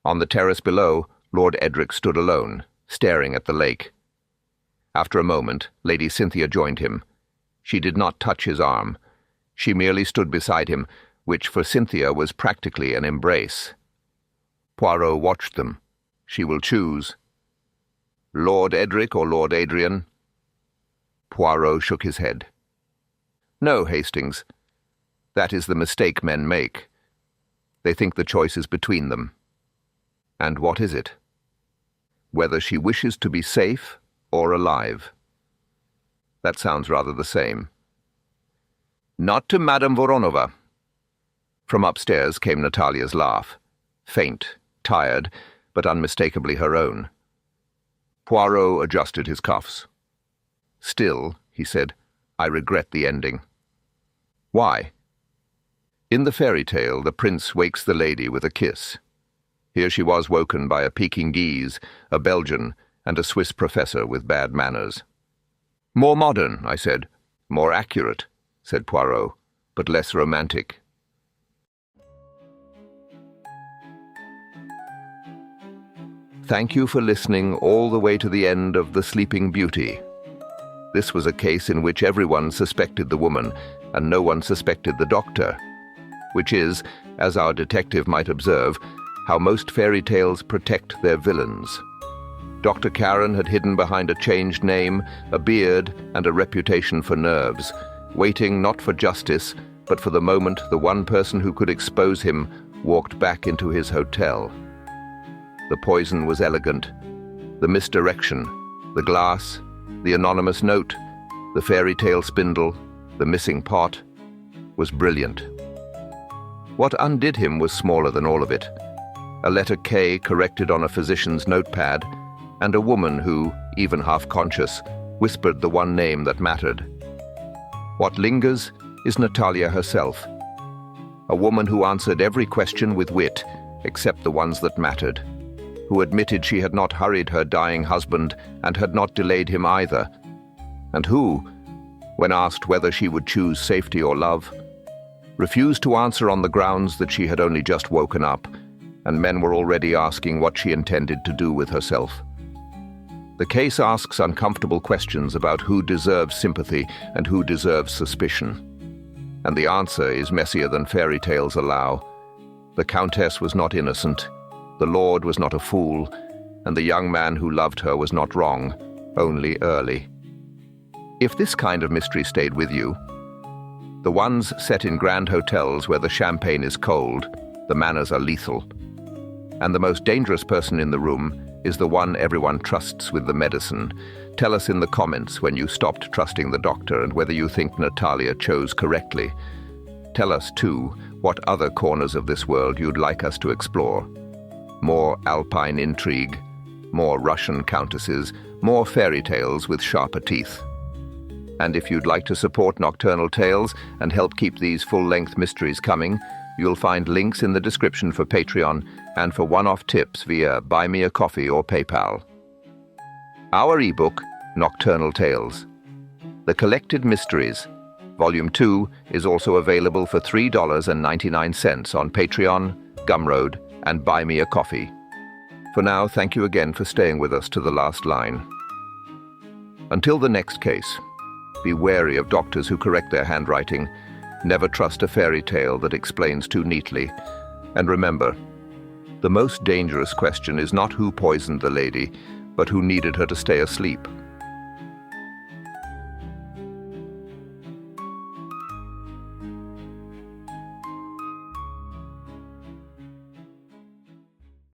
[SPEAKER 1] On the terrace below, Lord Edric stood alone, staring at the lake. After a moment, Lady Cynthia joined him. She did not touch his arm. She merely stood beside him, which for Cynthia was practically an embrace. Poirot watched them. She will choose. Lord Edric or Lord Adrian? Poirot shook his head. No, Hastings. That is the mistake men make. They think the choice is between them. And what is it? Whether she wishes to be safe or alive. That sounds rather the same. Not to Madame Voronova. From upstairs came Natalia's laugh, faint, tired, but unmistakably her own. Poirot adjusted his cuffs. Still, he said, I regret the ending. Why? In the fairy tale, the prince wakes the lady with a kiss. Here she was woken by a Pekingese, a Belgian, and a Swiss professor with bad manners. More modern, I said. More accurate, said Poirot, but less romantic. Thank you for listening all the way to the end of The Sleeping Beauty. This was a case in which everyone suspected the woman, and no one suspected the doctor, which is, as our detective might observe, how most fairy tales protect their villains. Dr. Karen had hidden behind a changed name, a beard, and a reputation for nerves, waiting not for justice, but for the moment the one person who could expose him walked back into his hotel. The poison was elegant. The misdirection, the glass, the anonymous note, the fairy tale spindle, the missing pot, was brilliant. What undid him was smaller than all of it. A letter K corrected on a physician's notepad, and a woman who, even half-conscious, whispered the one name that mattered. What lingers is Natalia herself, a woman who answered every question with wit, except the ones that mattered, who admitted she had not hurried her dying husband and had not delayed him either, and who, when asked whether she would choose safety or love, refused to answer on the grounds that she had only just woken up, and men were already asking what she intended to do with herself. The case asks uncomfortable questions about who deserves sympathy and who deserves suspicion. And the answer is messier than fairy tales allow. The countess was not innocent, the lord was not a fool, and the young man who loved her was not wrong, only early. If this kind of mystery stayed with you, the ones set in grand hotels where the champagne is cold, the manners are lethal, and the most dangerous person in the room is the one everyone trusts with the medicine. Tell us in the comments when you stopped trusting the doctor and whether you think Natalia chose correctly. Tell us, too, what other corners of this world you'd like us to explore. More alpine intrigue, more Russian countesses, more fairy tales with sharper teeth. And if you'd like to support Nocturnal Tales and help keep these full-length mysteries coming, you'll find links in the description for Patreon and for one-off tips via Buy Me a Coffee or PayPal. Our ebook, Nocturnal Tales, The Collected Mysteries, Volume 2, is also available for $3.99 on Patreon, Gumroad, and Buy Me a Coffee. For now, thank you again for staying with us to the last line. Until the next case, be wary of doctors who correct their handwriting. Never trust a fairy tale that explains too neatly. And remember, the most dangerous question is not who poisoned the lady, but who needed her to stay asleep.